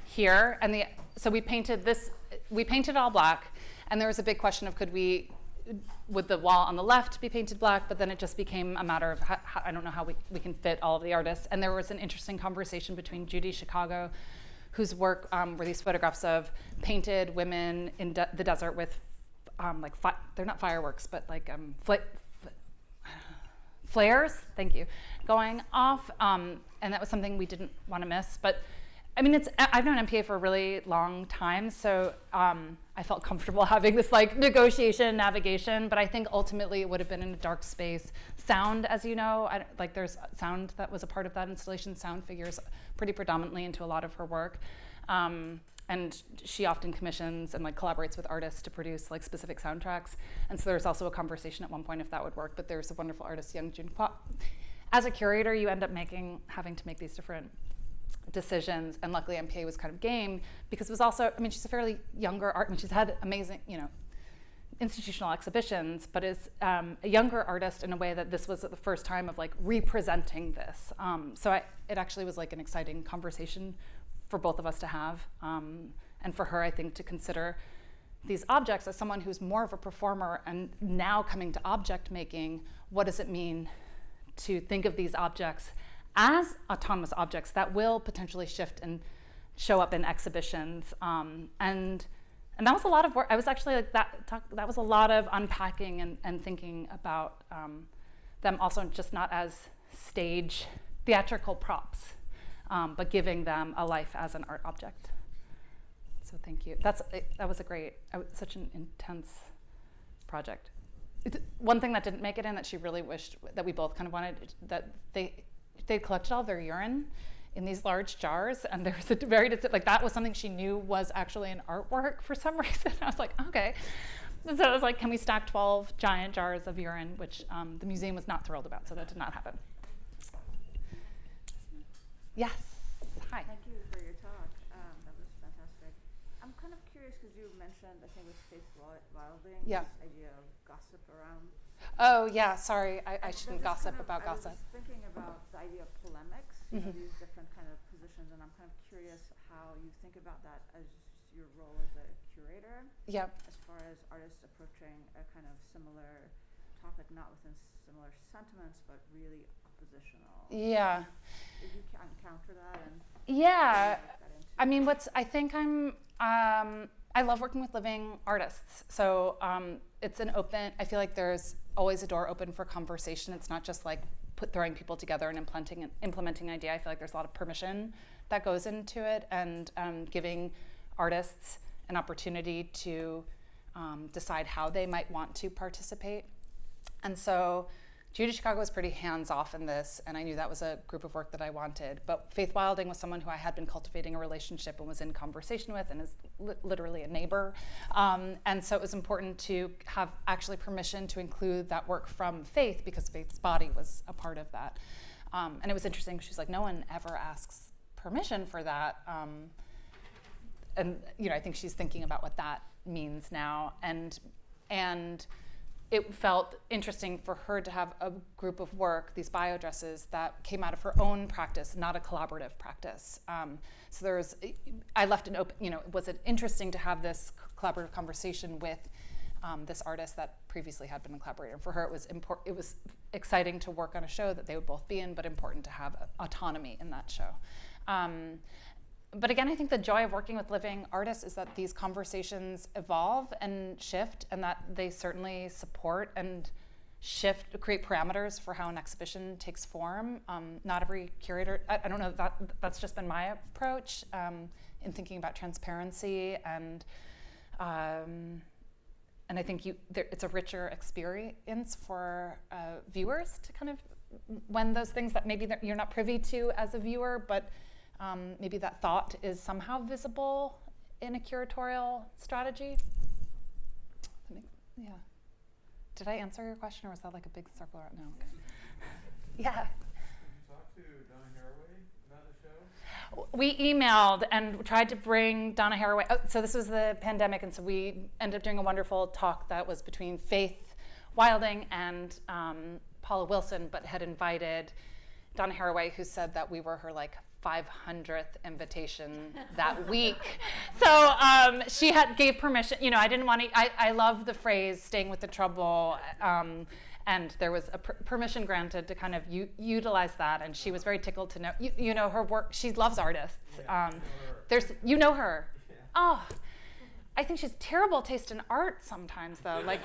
here, and so we painted it all black, and there was a big question of would the wall on the left be painted black, but then it just became a matter of I don't know how we can fit all of the artists, and there was an interesting conversation between Judy Chicago, whose work were these photographs of painted women in the desert with like they're not fireworks, but like flares, thank you, going off, and that was something we didn't want to miss. But I mean, I've known MPA for a really long time, so I felt comfortable having this like negotiation, navigation, but I think ultimately it would have been in a dark space. Sound, as you know, like there's sound that was a part of that installation. Sound figures pretty predominantly into a lot of her work. And she often commissions and like collaborates with artists to produce like specific soundtracks. And so there's also a conversation at one point if that would work, but there's a wonderful artist, Eugene. As a curator, you end up having to make these different decisions, and luckily MPA was kind of game because it was also, I mean, she's a fairly younger art, I mean, she's had amazing, institutional exhibitions, but is a younger artist in a way that this was the first time of like representing this. So it actually was like an exciting conversation for both of us to have, and for her, I think, to consider these objects as someone who's more of a performer and now coming to object making. What does it mean to think of these objects as autonomous objects that will potentially shift and show up in exhibitions? And that was a lot of work. I was actually like that was a lot of unpacking and thinking about them also just not as stage theatrical props, but giving them a life as an art object. So thank you. That was such an intense project. One thing that didn't make it in that she really wished that we both kind of wanted, that they collected all their urine in these large jars, and there was a like that was something she knew was actually an artwork for some reason. I was like, okay. So I was like, can we stack 12 giant jars of urine, which the museum was not thrilled about, so that did not happen. Yes, hi. Thank you for your talk. That was fantastic. I'm kind of curious because you mentioned, I think, with Faith Wilding, Yeah. this idea of gossip around. Oh yeah, sorry, I shouldn't gossip about gossip. I was thinking about the idea of polemics, these different kind of positions, and I'm kind of curious how you think about that as your role as a curator. Yeah. As far as artists approaching a kind of similar topic, not within similar sentiments, but really oppositional. Yeah. Did you encounter that? And yeah. I mean, I love working with living artists. So it's I feel like there's always a door open for conversation. It's not just like throwing people together and implementing an idea. I feel like there's a lot of permission that goes into it, and giving artists an opportunity to decide how they might want to participate. And so Judy Chicago was pretty hands-off in this, and I knew that was a group of work that I wanted. But Faith Wilding was someone who I had been cultivating a relationship and was in conversation with, and is literally a neighbor. And so it was important to have actually permission to include that work from Faith, because Faith's body was a part of that. And it was interesting, she was like, no one ever asks permission for that. And I think she's thinking about what that means now. And it felt interesting for her to have a group of work, these bio dresses, that came out of her own practice, not a collaborative practice. So I left it open, was it interesting to have this collaborative conversation with this artist that previously had been a collaborator. And for her, it was exciting to work on a show that they would both be in, but important to have autonomy in that show. But again, I think the joy of working with living artists is that these conversations evolve and shift, and that they certainly support and create parameters for how an exhibition takes form. Not every curator, I don't know, that's just been my approach in thinking about transparency, and I think it's a richer experience for viewers to kind of, when those things that maybe you're not privy to as a viewer, but maybe that thought is somehow visible in a curatorial strategy. Yeah. Did I answer your question, or was that like a big circle? No. Okay. Yeah. Did you talk to Donna Haraway about the show? We emailed and tried to bring Donna Haraway. So this was the pandemic, and so we ended up doing a wonderful talk that was between Faith Wilding and Paula Wilson, but had invited Donna Haraway, who said that we were her like 500th invitation that week. So she gave permission. I didn't want to, I love the phrase staying with the trouble, and there was a permission granted to kind of utilize that, and she was very tickled to know, her work. She loves artists. You know her. Yeah. Oh, I think she's terrible taste in art sometimes, though. Like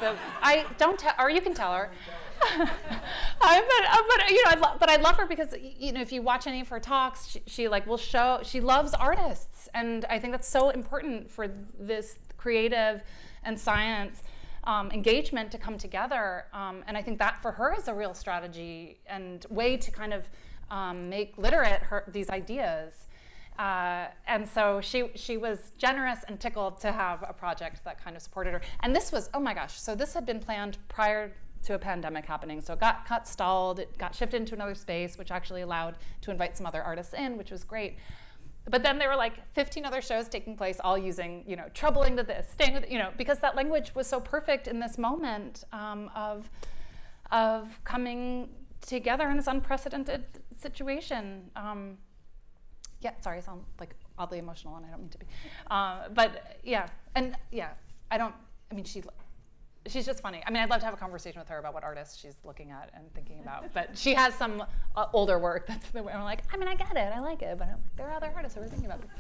or you can tell her. But I love her because, you know, if you watch any of her talks, she like will show, she loves artists. And I think that's so important for this creative and science engagement to come together. And I think that for her is a real strategy and way to kind of make literate these ideas. And so she was generous and tickled to have a project that kind of supported her. And this was, oh my gosh, so this had been planned prior to a pandemic happening. So it got stalled, it got shifted into another space, which actually allowed to invite some other artists in, which was great. But then there were like 15 other shows taking place, all using, you know, troubling to this, staying with, you know, because that language was so perfect in this moment of coming together in this unprecedented situation. Yeah, sorry, I sound like oddly emotional, and I don't mean to be. But yeah, and yeah, she's just funny. I mean, I'd love to have a conversation with her about what artists she's looking at and thinking about. But she has some older work that's the way I'm like, I mean, I get it, I like it, but I'm like, there are other artists who are thinking about this.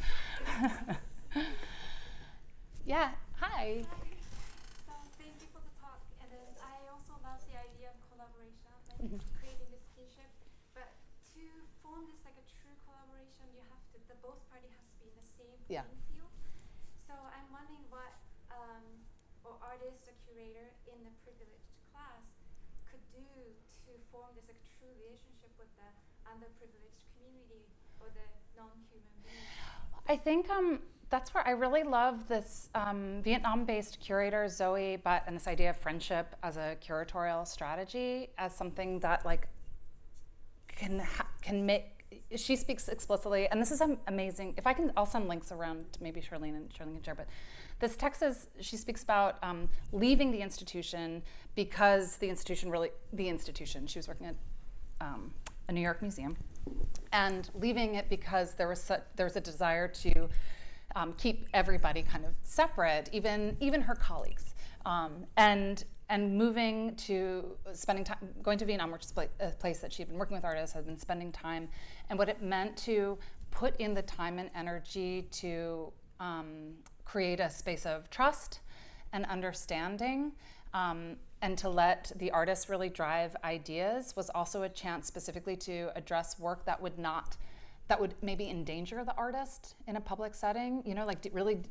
Yeah, hi. So thank you for the talk, and then I also love the idea of collaboration, like creating this kinship. But to form this like a true collaboration, you have to, the both party has to be in the same playing field. So I'm wondering what or artist or curator in the privileged class could do to form this like true relationship with the underprivileged community or the non-human being. I think that's where I really love this Vietnam-based curator, Zoe Butt, and this idea of friendship as a curatorial strategy, as something that like can make, she speaks explicitly, and this is amazing. If I can, I'll send links around to maybe Charlene can share, but this text she speaks about leaving the institution because the institution, she was working at a New York museum, and leaving it because there was a desire to keep everybody kind of separate, even her colleagues, and moving to spending time, going to Vietnam, which is a place that she had been working with artists, had been spending time, and what it meant to put in the time and energy to create a space of trust and understanding, and to let the artists really drive ideas was also a chance specifically to address work that would maybe endanger the artist in a public setting, you know, like really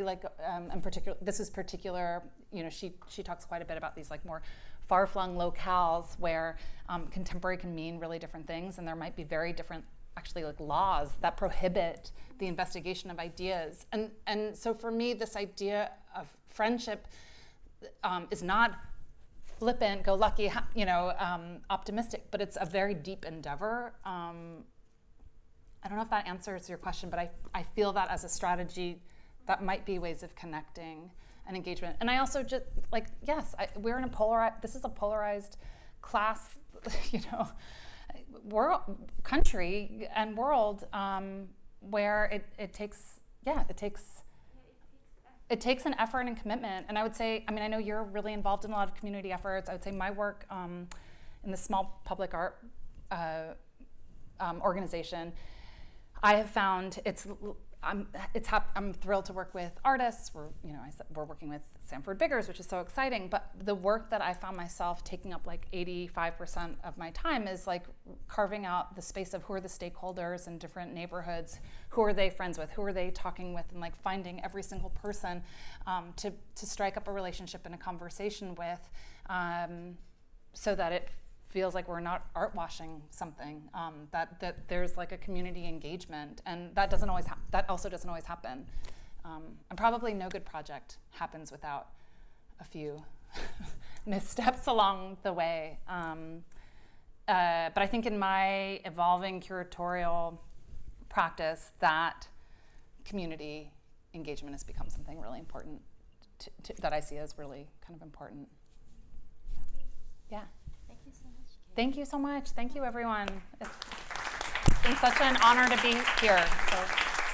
like, in particular, this is particular, you know, she talks quite a bit about these like more far-flung locales where contemporary can mean really different things, and there might be very different actually like laws that prohibit the investigation of ideas. And so for me, this idea of friendship is not flippant, go lucky, you know, optimistic, but it's a very deep endeavor. I don't know if that answers your question, but I feel that as a strategy that might be ways of connecting and engagement. And I also just like, yes, we're in this is a polarized class, you know, country and world where it takes an effort and commitment. And I would say, I mean, I know you're really involved in a lot of community efforts. I would say my work in the small public art organization, I have found I'm thrilled to work with artists. We're working with Sanford Biggers, which is so exciting. But the work that I found myself taking up like 85% of my time is like carving out the space of who are the stakeholders in different neighborhoods, who are they friends with, who are they talking with, and like finding every single person to strike up a relationship and a conversation with, so that it feels like we're not art washing something, that there's like a community engagement, and that also doesn't always happen. And probably no good project happens without a few missteps along the way. But I think in my evolving curatorial practice, that community engagement has become something really important that I see as really kind of important. Yeah. Thank you so much. Thank you, everyone. It's been such an honor to be here. So.